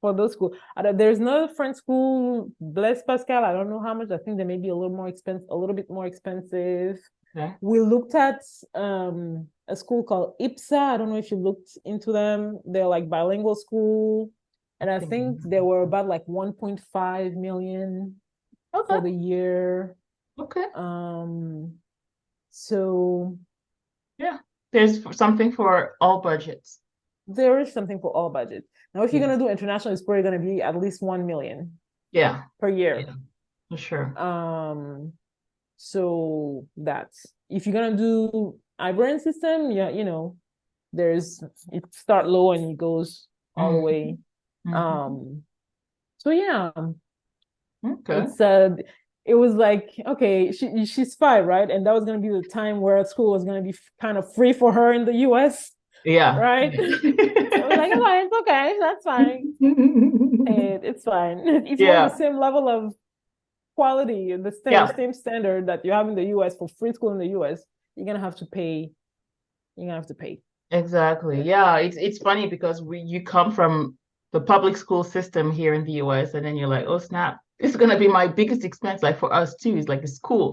for those schools. There's another French school, Blaise Pascal. I don't know how much. I think they may be a little more expensive, a little bit more expensive. Okay. We looked at a school called IPSA. I don't know if you looked into them. They're like bilingual school, and I think they were about like 1.5 million Okay. for the year. Okay. So Yeah. There's something for all budgets. there is something for all budgets. Now, if you're Yeah. gonna do international, it's probably gonna be at least 1 million Yeah. per year. Yeah. For sure. So that's if you're gonna do Ivorian system, yeah, there's it start low and it goes all the Mm-hmm. way. Mm-hmm. So yeah, Okay. it's it was like, okay, she's 5, right? And that was gonna be the time where school was gonna be kind of free for her in the US, Yeah. right? I was like, Yeah. oh, it's okay, that's fine. It's fine. If you want the Yeah. same level of quality, the Yeah. same standard that you have in the US for free school in the US, you're gonna have to pay. You're gonna have to pay. Exactly. Yeah. It's funny because you come from the public school system here in the US, and then you're like, oh snap, this is gonna be my biggest expense. Like for us too, it's like the school,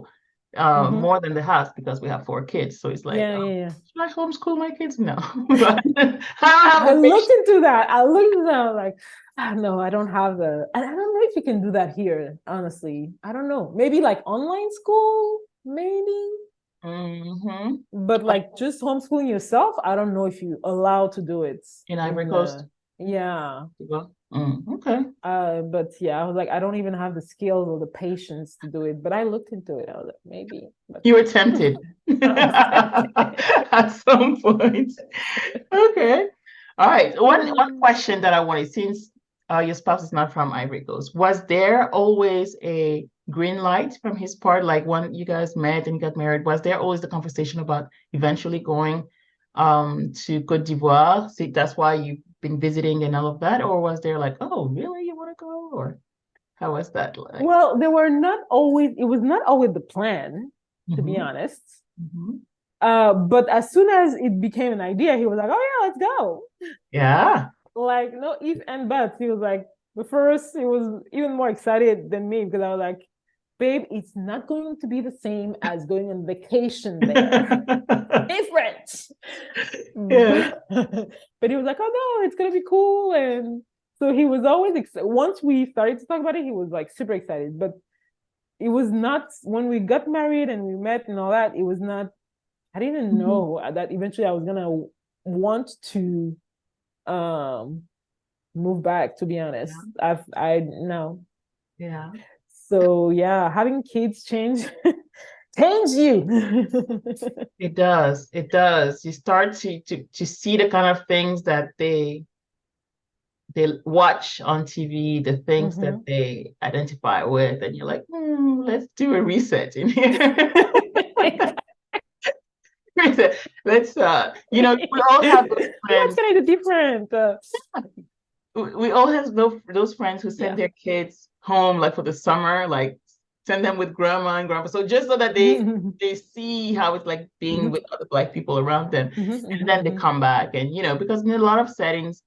Mm-hmm. more than the house because we have 4 kids. So it's like, Yeah, yeah, yeah. should I homeschool my kids? No. But I don't have I the looked patience. into that. I looked into that. I was like, no, I don't have and I don't know if you can do that here, honestly. I don't know. Maybe like online school, maybe. Mm-hmm. But like just homeschooling yourself, I don't know if you allowed to do it In Ivory in Coast. yeah. Okay. But yeah, I was like, I don't even have the skills or the patience to do it. But I looked into it. I was like, maybe, but You were tempted I was tempted. at some point. Okay. All right. One question that I wanted, since your spouse is not from Ivory Coast, was there always a green light from his part? Like when you guys met and got married, was there always the conversation about eventually going to Côte d'Ivoire? See, that's why you've been visiting and all of that, or was there like, oh, really, you want to go? Or how was that like? Well, it was not always the plan, to be Mm-hmm. honest. Mm-hmm. But as soon as it became an idea, he was like, oh yeah, let's go. Yeah. Like no if and buts. He was like, the first he was even more excited than me because I was like, babe, it's not going to be the same as going on vacation there. Different. Yeah. But he was like, oh no, it's gonna be cool. And so he was always once we started to talk about it, he was like super excited. But it was not when we got married and we met and all that, it was not, I didn't Mhm. know that eventually I was gonna want to um move back, to be honest. Yeah. I know. Yeah. So yeah, having kids change you. It does. It does. You start to see the kind of things that they watch on TV, the things that Hmm. they identify with, and you're like, let's do a reset in here. Reset. Let's we all have those What's friends. kind of different? We all have those friends who send Yeah. their kids home like for the summer, like send them with grandma and grandpa. So just so that Hmm. they see how it's like being Hmm. with other Black people around them. And then they Hmm. come back. And because in a lot of settings,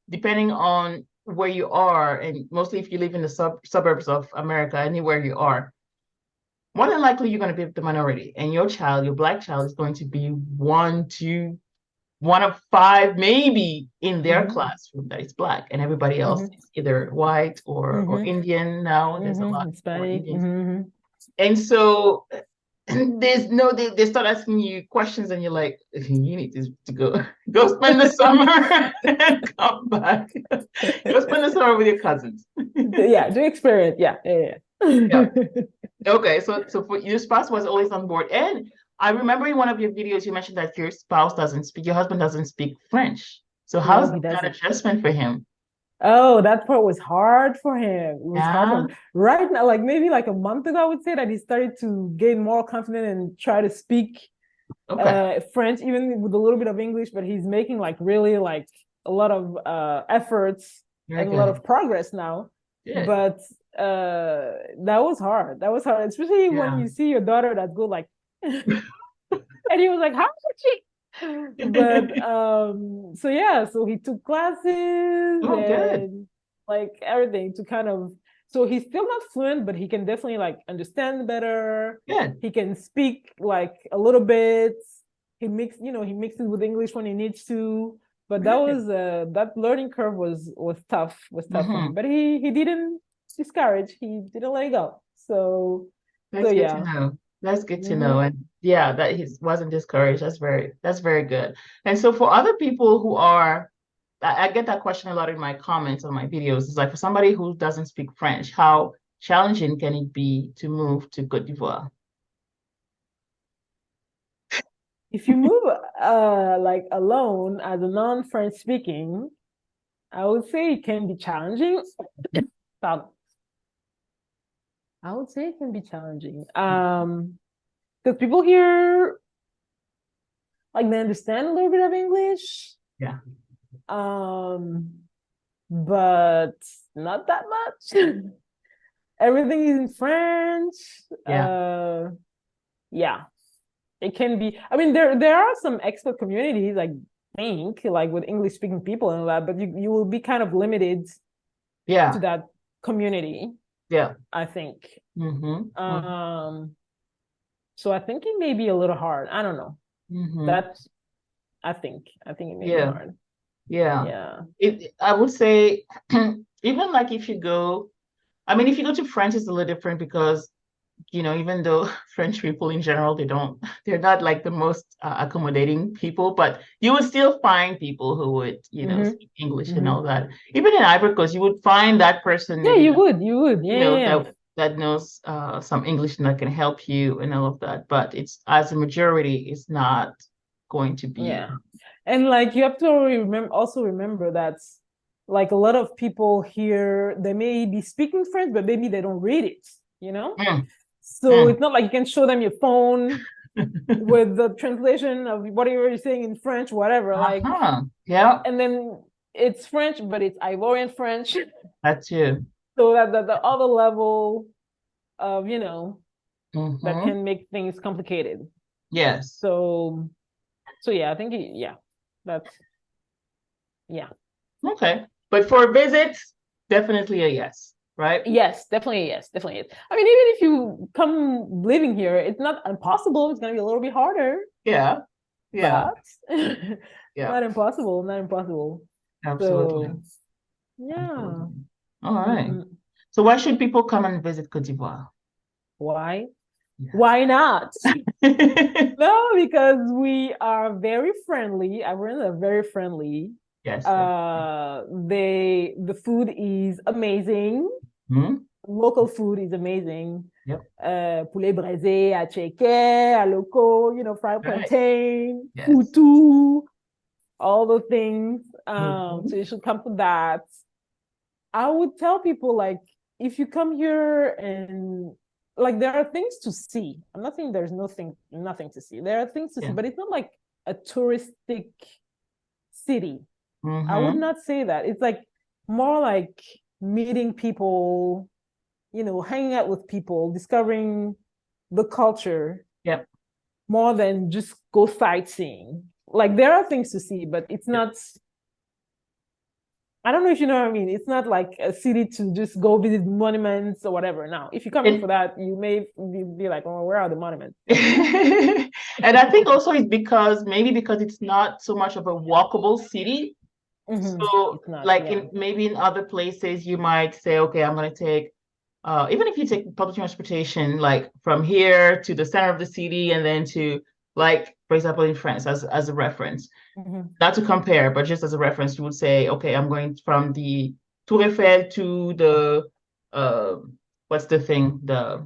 depending on where you are, and mostly if you live in the suburbs of America, anywhere you are, more than likely you're going to be the minority. And your Black child is going to be one of five, maybe in their Hmm. classroom that is Black, and everybody else Hmm. is either white or Hmm. Indian. Now there's a lot more Hispanic. Indians, and so they start asking you questions, and you're like, you need to go spend the summer and come back. Go spend the summer with your cousins. Yeah, do experience. Yeah, yeah, Yeah. yeah. Okay, so for your spouse was always on board. And I remember in one of your videos you mentioned that your husband doesn't speak French. So No, how's he that doesn't. adjustment for him? Oh, that part was hard for him. It was hard for Yeah. him. Right now, like maybe like a month ago, I would say that he started to gain more confident and try to speak Okay. French, even with a little bit of English, but he's making like really like a lot of efforts Very and a lot good. of progress now. Good. But that was hard. That was hard, especially when Yeah. you see your daughter that go like, and he was like, how did she? But so yeah, so he took classes Oh, good. and like everything to kind of, so he's still not fluent, but he can definitely like understand better. Good. He can speak like a little bit. He mixes with English when he needs to. But Very good. that learning curve was tough for him. Hmm. But he didn't discourage. He didn't let it go. So That's So good to yeah. know. That's good to know. Mm-hmm. And yeah, that he wasn't discouraged. That's very good. And so for other people who are, I get that question a lot in my comments on my videos. It's like for somebody who doesn't speak French, how challenging can it be to move to Côte d'Ivoire? If you move like alone as a non-French speaking, I would say it can be challenging. Pardon. I would say it can be challenging. Because people here like they understand a little bit of English. Yeah. Um, but not that much. Everything is in French. Yeah. Yeah, it can be. I mean, there are some expert communities, like think like with English speaking people and all that, but you will be kind of limited to Yeah. that community, Yeah. I think. Mm-hmm. So I think it may be a little hard. I don't know. Mm-hmm. That's I think it may be Yeah. hard. Yeah. Yeah. I would say even like if you go, I mean, if you go to France, it's a little different because even though French people in general, they're not like the most accommodating people, but you would still find people who would, Mm-hmm. speak English and Mm-hmm. all that. Even in Ivory Coast, you would find that person Yeah, maybe you that, would. You would. Yeah, yeah, yeah. that knows some English and that can help you and all of that. But it's as a majority, it's not going to be. Yeah. And like you have to also remember that like a lot of people here, they may be speaking French, but maybe they don't read it, you know? Mm, So mm. it's not like you can show them your phone with the translation of whatever you're saying in French, whatever. Like, Uh-huh. Yeah, and then it's French, but it's Ivorian French. that's you. So that the other level of, that Mm-hmm. can make things complicated. Yes. So yeah, I think yeah, that's yeah. Okay. But for visits, definitely a yes, right? Yes, definitely yes, definitely yes. I mean, even if you come living here, it's not impossible. It's gonna be a little bit harder, Yeah. Yeah. but Yeah. not impossible, not impossible. Absolutely. So yeah. Absolutely. All right. Hmm. So why should people come and visit Cote d'Ivoire? Why? Yeah. Why not? No, because we are very friendly. Everyone's are very friendly. Yes. The food is amazing. Hmm. Local food is amazing. Yep. Poulet braisé, acheke, aloko, fried Right. plantain, Yes. futu, all the things. So Hmm. you should come for that. I would tell people like if you come here and like there are things to see. I'm not saying there's nothing to see. There are things to see, Yeah. but it's not like a touristic city. I would Hmm. not say that. It's like more like meeting people, hanging out with people, discovering the culture Yep. more than just go sightseeing. Like there are things to see, but it's Yep. not. I don't know if you know what I mean. It's not like a city to just go visit monuments or whatever. Now, if you're coming for And that, you may be like, "Oh, where are the monuments?" and I think also it's because it's not so much of a walkable city. Mm-hmm. So It's not. like Yeah. in maybe in other places you might say, okay, I'm gonna take even if you take public transportation like from here to the center of the city and then to like for example in France as a reference, Mm-hmm. not to compare, but just as a reference, you would say, okay, I'm going from the Tour Eiffel to the uh what's the thing?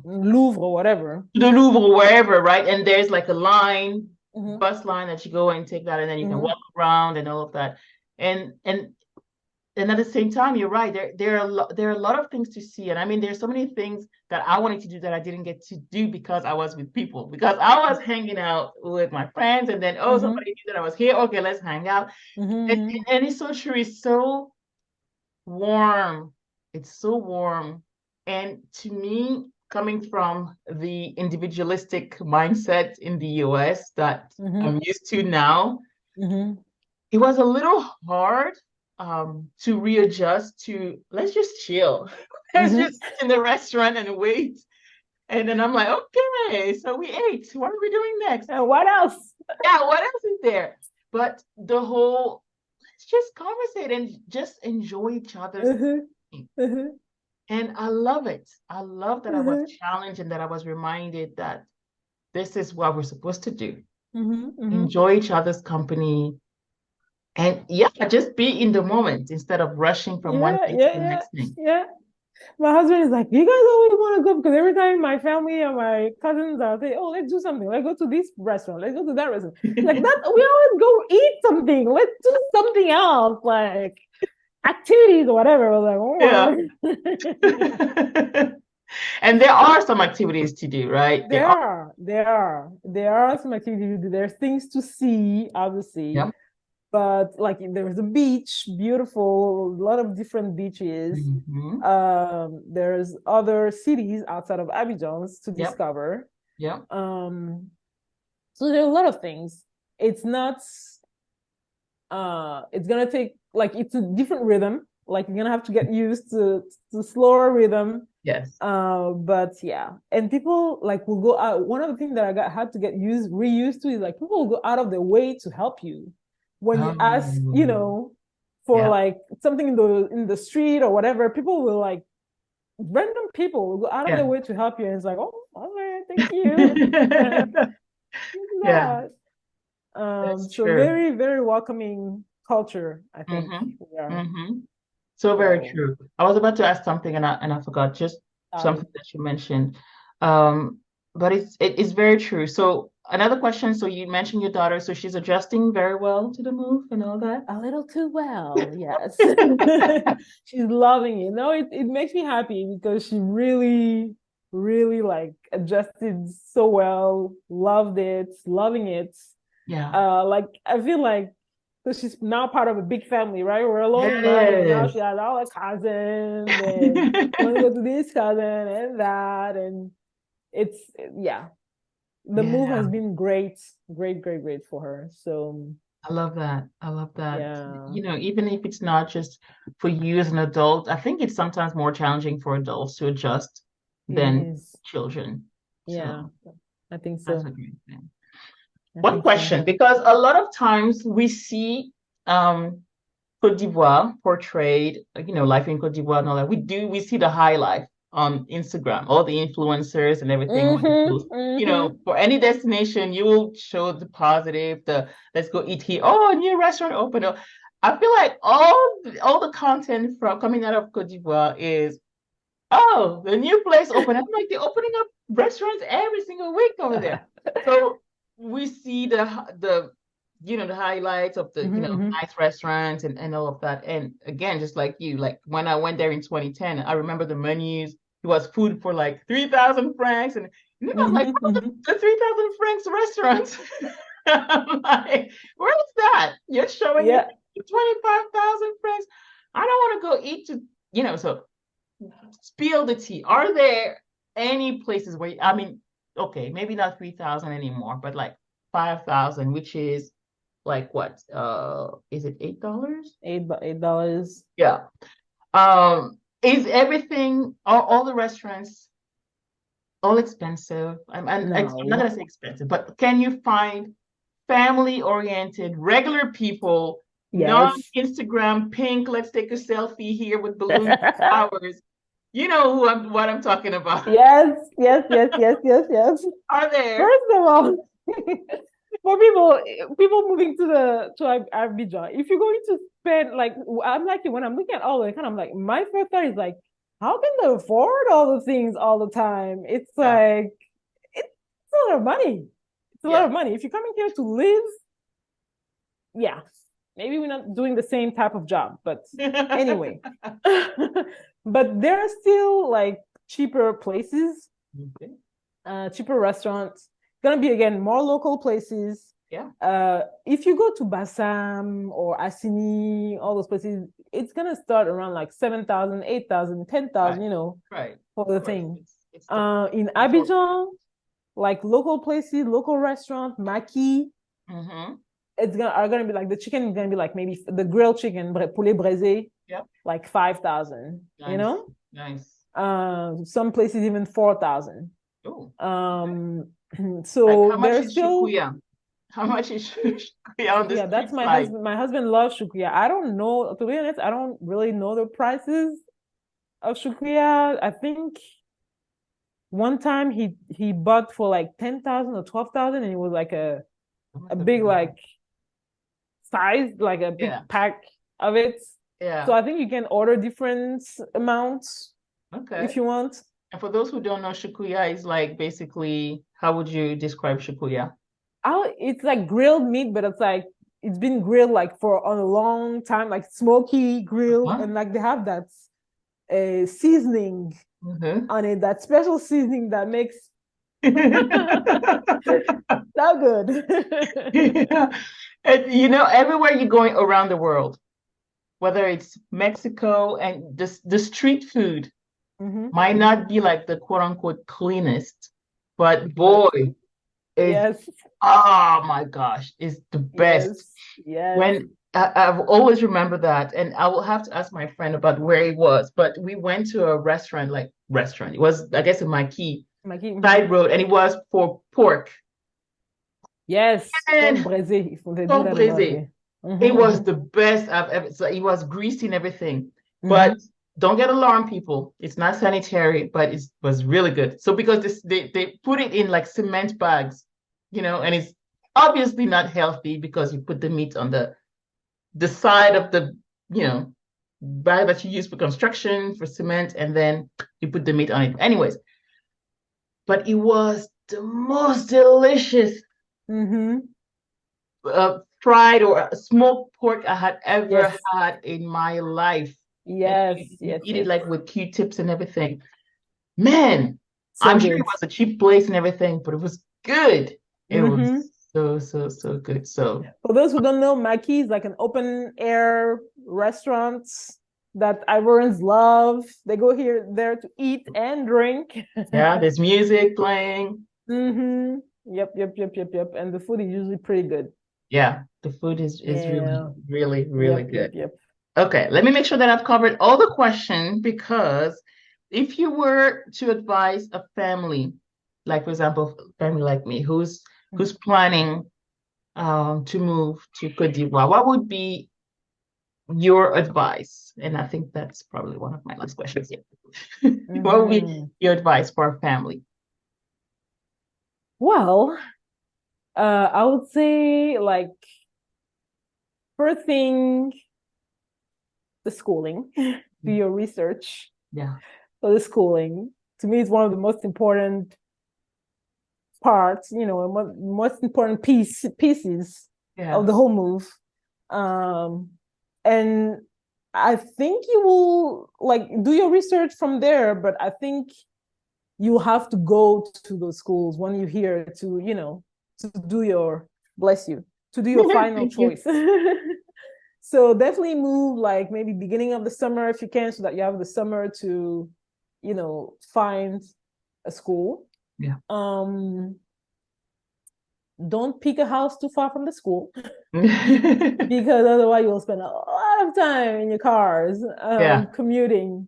Louvre or whatever. The Louvre, wherever, right? And there's like a line, Mm-hmm. bus line that you go and take that, and then you can Mm-hmm. walk around and all of that. And and at the same time, you're right. There are a lot of things to see, and I mean, there's so many things that I wanted to do that I didn't get to do because I was with people, because I was hanging out with my friends, and then oh, Mm-hmm. somebody knew that I was here. Okay, let's hang out. And, Mm-hmm. and it's so true. It's so warm. It's so warm. And to me, coming from the individualistic mindset in the US that Mm-hmm. I'm used to now, Mm-hmm. it was a little hard to readjust to let's just chill. Let's Mm-hmm. just sit in the restaurant and wait. And then I'm like, okay, so we ate. What are we doing next? And what else? Yeah, what else is there? But the whole let's just conversate and just enjoy each other's Mm-hmm. company. Mm-hmm. And I love it. I love that I was challenged and that I was reminded that this is what we're supposed to do. Enjoy each other's company. And yeah, just be in the moment instead of rushing from one Yeah, thing to yeah, the yeah, next thing. yeah. My husband is like, you guys always want to go because every time my family and my cousins are saying, oh, let's do something. Let's go to this restaurant. Let's go to that restaurant. Like that, we always go eat something. Let's do something else, like activities or whatever. I Yeah. was like, oh. And there are some activities to do, right? There are. There are some activities. There's things to see, obviously, Yeah. but like there's a beach, beautiful, a lot of different beaches. Mm-hmm. There's other cities outside of Abidjan to Yep. discover. Yep. So there are a lot of things. It's not it's gonna take like it's a different rhythm. Like you're gonna have to get used to slower rhythm. Yes. But yeah, and people like will go out. One of the things that had to get reused to is like people will go out of their way to help you when you ask, Oh, for yeah. like something in the street or whatever. People will like random people will go out of Yeah. their way to help you, and it's like, oh, okay, thank you. Yeah, That. that's So true. very, very welcoming culture, I think we Mm-hmm. are. Mm-hmm. So very So, true. I was about to ask something and I forgot just sorry. something that you mentioned. Um, but it's very true. So another question. So you mentioned your daughter, so she's adjusting very well to the move and all that. A little too well, yes. She's loving it. No, it makes me happy because she really, really like adjusted so well, loved it, loving it. Yeah. Like I feel like so she's now part of a big family, right? We're alone in Miami, and now she Yes. has all her cousins, and want to go to this cousin and that, and it's yeah. The move Yeah. has been great, great, great, great for her. So I love that. I love that. yeah, Even if it's not just for you as an adult, I think it's sometimes more challenging for adults to adjust it than is. children. Yeah, So I think that's a so. great thing. I One think so. question, because a lot of times we see um Cote d'Ivoire portrayed, life in Cote d'Ivoire and all that. We see the high life on Instagram, all the influencers and everything when they post. For any destination, you will show the positive, the let's go eat here. Oh, a new restaurant opened up. I feel like all the content from coming out of Cote d'Ivoire is, oh, the new place opened. I'm like, they're opening up restaurants every single week over there. So we see the highlights of the, Mm-hmm. nice restaurants and all of that. And again, just like you, like when I went there in 2010, I remember the menus. It was food for like 3,000 francs. And then I'm like, oh, Mm-hmm. the 3,000 francs restaurant. I'm like, where is that? You're showing me Yeah. 25,000 francs. I don't want to go eat so spill the tea. Are there any places where, I mean, okay, maybe not 3,000 anymore, but like 5,000, which is like what? Is it $8? $8. Yeah. Is everything, all the restaurants, all expensive? I'm not No. gonna say expensive, but can you find family-oriented, regular people, Yes. non-Instagram pink, let's take a selfie here with balloons, flowers. You know what I'm talking about. Yes, yes, yes, yes, yes, yes. Are there? First of all, for people moving to Abidjan, if you're going to spend like I'm like when I'm looking at all the kind of like my first thought is like, how can they afford all the things all the time? It's Yeah. like it's a lot of money. It's a lot Yes. of money. If you're coming here to live, yeah, maybe we're not doing the same type of job, but anyway. But there are still like cheaper places, Okay. cheaper restaurants. Gonna be again more local places. Yeah. If you go to Bassam or Assini, all those places, it's gonna start around like 7,000, 8,000, 10,000. Right. Right. For Of the course. thing. It's the In resort. Abidjan, like local places, local restaurant, Maki, Mm-hmm. are gonna be like the chicken is gonna be like maybe the grilled chicken, poulet braisé, Yep. like 5,000. Nice. Nice. Some places even 4,000. Oh. Like So how much there's is still shukuya? How much is shukuya on the yeah, that's street my side? husband. My husband loves shukuya. I don't know, to be honest, I don't really know the prices. of Shukuya, I think one time he bought for like 10,000 or 12,000, and it was like a big like size, like a big Yeah. pack of it. Yeah. So I think you can order different amounts Okay. if you want. And for those who don't know, shukuya is like basically, how would you describe shukuya? It's like grilled meat, but it's like it's been grilled like for a long time, like smoky grill, Huh? and like they have that seasoning on it, that special seasoning that makes so good. Yeah. And you know, everywhere you're going around the world, whether it's Mexico and the street food Mhm. might not be like the quote unquote cleanest, but But boy, it's yes, oh my gosh, it's the best. yes, yes. When I've always remembered that, and I will have to ask my friend about where it was, but we went to a restaurant, like restaurant. It was, I guess, in Marquis side road, and it was for pork. Yes, pork And braisé. They do pork that a lot braisé. here. It was Mhm, the best I've ever. So it was greasy and everything, but mhm, don't get alarmed, people. It's not sanitary, but it was really good. So because they put it in like cement bags, you know, and it's obviously not healthy because you put the meat on the side of the, you know, bag that you use for construction, for cement, and then you put the meat on it. Anyways, but it was the most delicious mhm. fried or smoked pork I had ever Yes, had in my life. And yes, you yes, eat it yes. like with Q-tips and everything. Man, So I'm sure it good. was a cheap place and everything, but it was good. It was Mhm. so good. So For those who don't know, Maki is like an open air restaurant that Ivorians love. They go here there to eat and drink. yeah, there's music playing. Mm-hmm. Yep. And the food is usually pretty good. Yeah, the food is really, Yeah. really good. Yep. Okay, let me make sure that I've covered all the questions because if you were to advise a family, like for example, a family like me, who's planning to move to Côte d'Ivoire, what would be your advice? And I think that's probably one of my last questions here. What would be Mm-hmm. your advice for a family? Well, I would say like first thing, the schooling. Do your research Yeah. for the schooling. To me, it's one of the most important parts, most important pieces of Yeah. the whole move. Um, and I think you will like do your research from there, but I think you have to go to those schools when you're here to, to do your bless you, to do your final Thank you. choice. So definitely move like maybe beginning of the summer if you can, so that you have the summer to, find a school. Yeah. Don't pick a house too far from the school because otherwise you'll spend a lot of time in your cars Yeah. commuting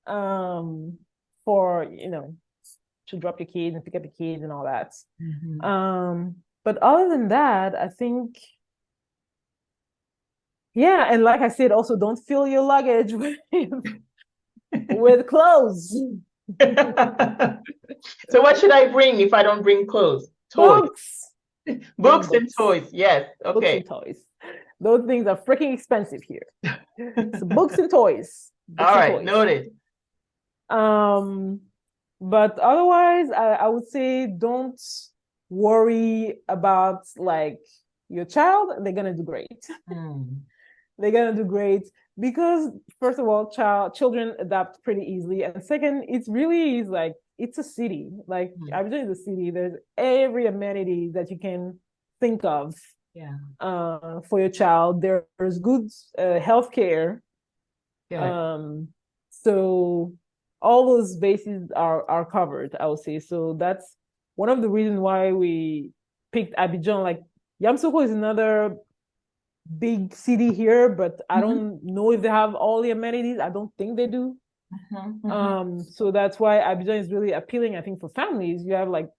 um, for to drop your kids and pick up your kids and all that. Mhm. But other than that, I think yeah, and like I said, also don't fill your luggage with clothes, So what should I bring if I don't bring clothes? Toys. books. Bring Books and books, toys. Yes. books Okay. and toys. Those things are freaking expensive here. So books and toys, books All and right. toys. Noted. Um, but otherwise, I would say don't worry about like your child. They're gonna do great. Mm. They're gonna do great because first of all, children adapt pretty easily, and second, it's really is like it's a city. Like Mm. Abidjan is a city. There's every amenity that you can think of Yeah. for your child. There's good healthcare. Yeah. Um, so all those bases are covered, I would say. So that's one of the reasons why we picked Abidjan. Like Yamsoko is another big city here, but I Mhm. don't know if they have all the amenities. I don't think they do. Mhm. Mhm. So that's why Abidjan is really appealing, I think, for families. You have like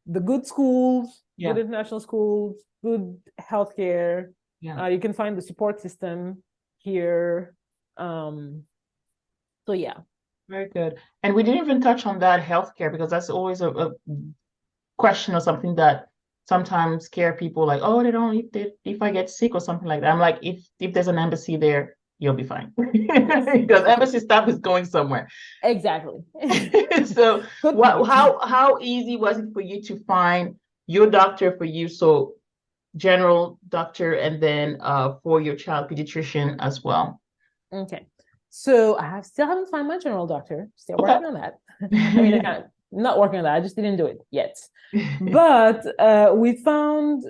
the good schools, good Yeah. international schools, good healthcare. Yeah. You can find the support system here. Um, so yeah. Very good. And we didn't even touch on that healthcare because that's always a question or something that sometimes scare people like, oh, they don't if I get sick or something like that. I'm like, if there's an embassy there, you'll be fine. Yes, Because embassy staff is going somewhere. exactly. So Good what point. how easy was it for you to find your doctor for you? So general doctor and then for your child pediatrician as well. Okay. So I still haven't found my general doctor. Still Okay. working on that. I mean, not working on that. I just didn't do it yet. But we found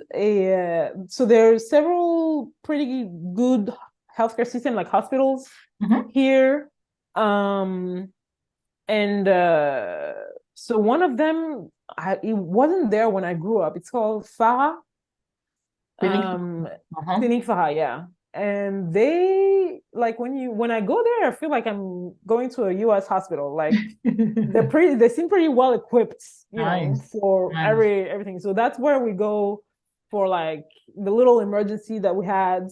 so there are several pretty good healthcare system like hospitals Mhm. here. Um, and so one of them, it wasn't there when I grew up. It's called Farah. Clinic. Uh-huh. Clinique Farah, yeah. And they like when I go there, I feel like I'm going to a US hospital. Like they seem pretty well equipped, Nice. for Nice. everything. So that's where we go for like the little emergency that we had.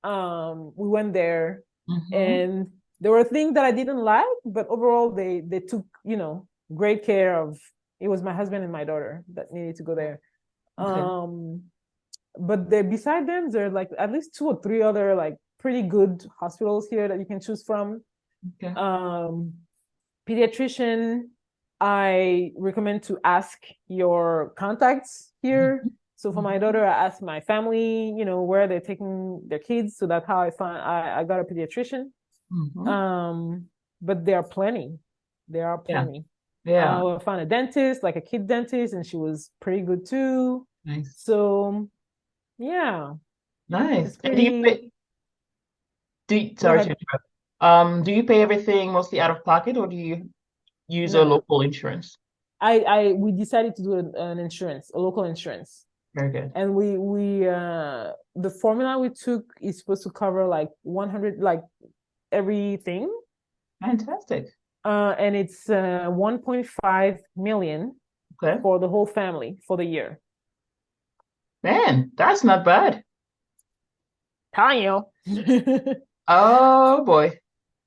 We went there Hmm. and there were things that I didn't like, but overall they took, great care of. It was my husband and my daughter that needed to go there. Okay. Um, but there beside them, there are like at least two or three other like pretty good hospitals here that you can choose from. Okay. Um, Pediatrician, I recommend to ask your contacts here. So for my Hmm. daughter, I asked my family, where they're taking their kids. So that's how I got a pediatrician. Hmm. Um, but there are plenty. There are Yeah. plenty. Yeah. I found a dentist, like a kid dentist, and she was pretty good too. Nice. So yeah, Nice. it's And do you pretty. pay Go sorry to ahead. interrupt. Do you pay everything mostly out of pocket or do you use a No, local insurance? we decided to do an insurance, a local insurance. Very good. And the formula we took is supposed to cover like 100, like everything. Fantastic. And it's 1.5 million Okay. for the whole family for the year. Man, that's not bad. Tanya. Oh boy.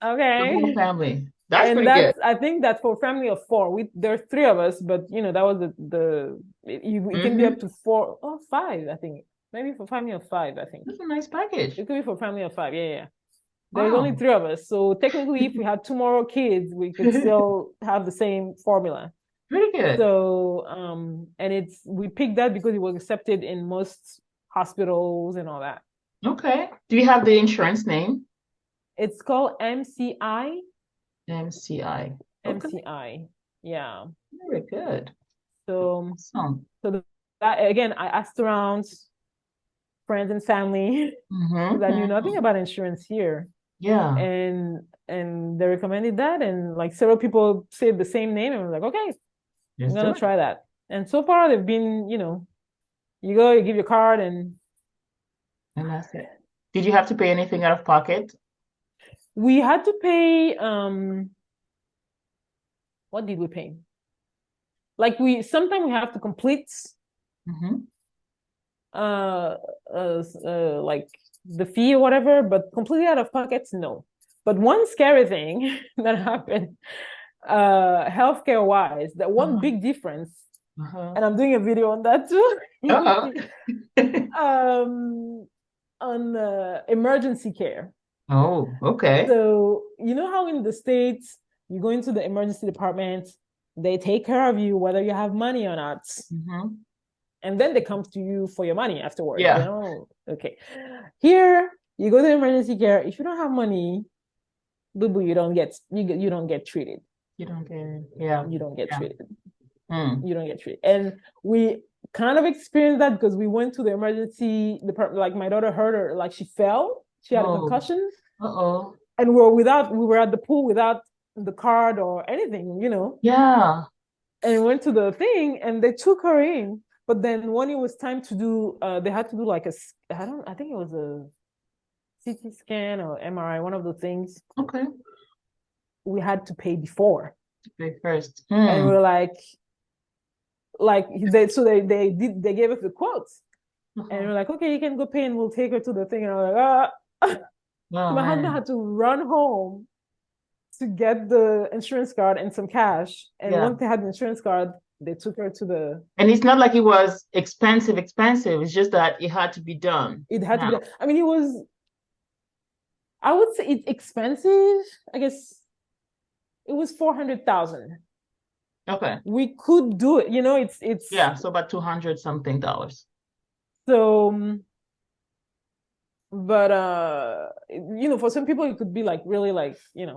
The whole Okay. family. That's And pretty good. I think that's for family of four. There's three of us, but that was it can be up Hmm. to four or five, I think. Maybe for family of five, I think. That's a nice package. It could be for family of five. Yeah, yeah, yeah. There's only Wow. three of us. So technically, if we had two more kids, we could still have the same formula. Pretty good. So, and we picked that because it was accepted in most hospitals and all that. Okay. Do you have the insurance name? It's called MCI. MCI. Okay. MCI. Yeah. Very good. So, Awesome. that again, I asked around friends and family because I knew nothing Hmm. about insurance here. Yeah. And they recommended that, and like several people said the same name, and I was like, okay, I'm Just do gonna it. try that. And so far, they've been, you go, you give your card, and And that's it. Did you have to pay anything out of pocket? we had to pay. What did we pay? Like sometimes we have to complete Hmm. uh, like the fee or whatever, but completely out of pockets, no. But one scary thing that happened, healthcare wise, that one Uh-huh. big difference, Uh-huh. and I'm doing a video on that too. You can Uh-oh. see on emergency care. Oh, okay. So you know how in the States you go into the emergency department, they take care of you whether you have money or not, Hmm. and then they come to you for your money afterwards. Yeah. Okay. Here you go to emergency care. If you don't have money, boo boo, you don't get treated. You don't get it. Yeah. You don't get Yeah. treated. Mm. You don't get treated. And we kind of experienced that because we went to the emergency department. Like my daughter hurt her, like she fell. She had a Oh. concussion, Uh-oh. and we were at the pool without the card or anything. Yeah. And we went to the thing, and they took her in. But then when it was time to do, they had to do like I think it was a CT scan or MRI, one of the things Okay. we had to pay before. Pay first. And Hmm. we're like they gave us the quotes. And Uh-huh. we're like, okay, you can go pay and we'll take her to the thing. And I'm like, ah. So Oh my husband man. had to run home to get the insurance card and some cash. And Yeah. once they had the insurance card, they took her to the. And it's not like it was expensive. It's just that it had to be done. It had to be done. I mean, it was. I would say it's expensive. I guess it was 400,000. Okay. We could do it. It's Yeah. So about $200 something. So, but for some people it could be like really like we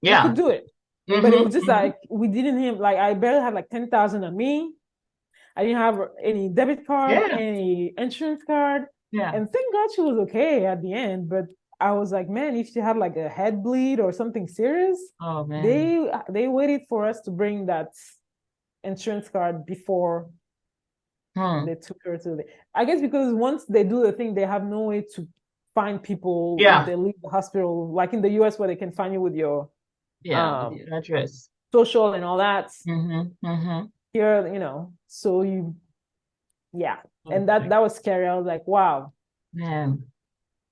Yeah. could do it. But it was just like we didn't have like I barely had like 10,000 on me. I didn't have any debit card, any insurance card. Yeah. And thank God she was okay at the end. But I was like, man, if she had like a head bleed or something serious, Oh man. They waited for us to bring that insurance card before they took her to the. I guess because once they do the thing, they have no way to find people if they leave the hospital, like in the US where they can find you with your address, social and all that. Here, so you, and that was scary. I was like, wow, man,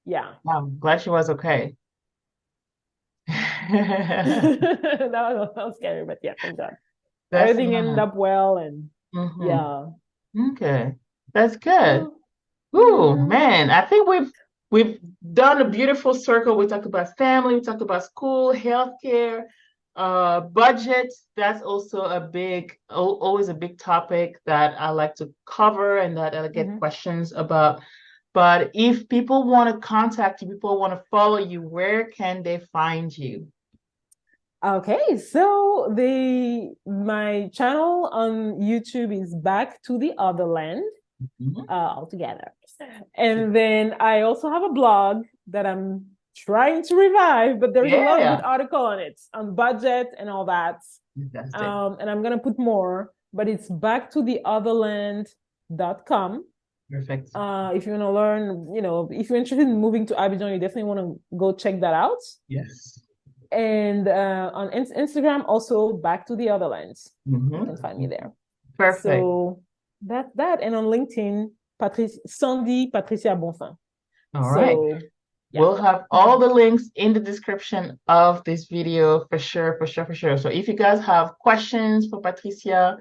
yeah. I'm glad she was okay. that was scary, but yeah, thank God. Everything ended up well, and yeah. Okay, that's good. Ooh, man, I think we've done a beautiful circle. We talked about family, we talked about school, healthcare, budget. That's also always a big topic that I like to cover and that I get questions about. But if people want to contact you, people want to follow you, where can they find you? Okay, so my channel on YouTube is Back to the Other Land, altogether. And then I also have a blog that I'm trying to revive, but there's a lot of good article on it, on budget and all that. And I'm gonna put more, but it's backtotheotherland.com. Perfect. If you want to learn, if you're interested in moving to Abidjan, you definitely want to go check that out. Yes. And on Instagram, also Back to the Otherlands. You can find me there. Perfect. So that's that. And on LinkedIn, Patricia Bonfin. All right. We'll have all the links in the description of this video for sure. So if you guys have questions for Patricia,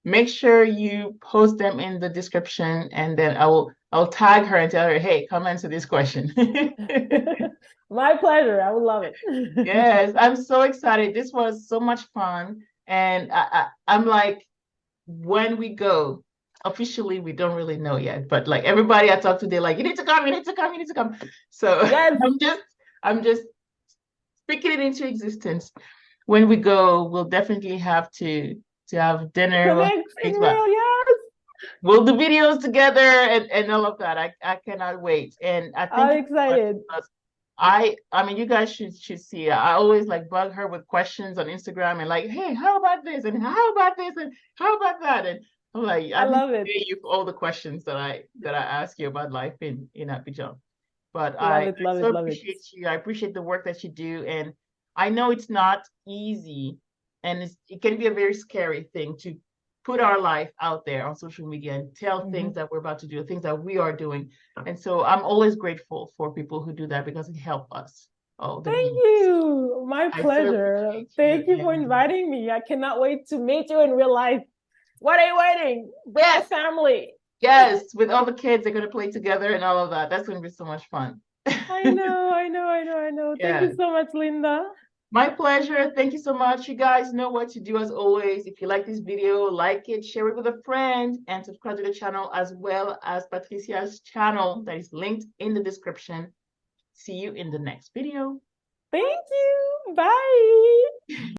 make sure you post them in the description, and then I'll tag her and tell her, hey, come answer this question. My pleasure. I would love it. Yes, I'm so excited. This was so much fun. And I'm like, when we go, officially, we don't really know yet. But like everybody I talk to, they're like, you need to come, you need to come, you need to come. So yes. I'm just speaking it into existence. When we go, we'll definitely have to have dinner. We'll do videos together and all of that. I cannot wait. And I think I'm excited. I mean, you guys should see. I always like bug her with questions on Instagram and like, hey, how about this? And how about this? And how about that? And I'm like, I love it. You for all the questions that I ask you about life in Abidjan. But I appreciate you. I appreciate the work that you do. And I know it's not easy, and it can be a very scary thing to put our life out there on social media and tell things that we're about to do, things that we are doing. And so I'm always grateful for people who do that because it helps us. Thank you. My pleasure. Thank you for inviting me. I cannot wait to meet you in real life. What are you waiting? Bring a family. Yes, with all the kids, they're going to play together and all of that. That's going to be so much fun. I know. Thank you so much, Linda. My pleasure. Thank you so much. You guys know what to do as always. If you like this video, like it, share it with a friend, and subscribe to the channel as well as Patricia's channel that is linked in the description. See you in the next video. Thank you. Bye.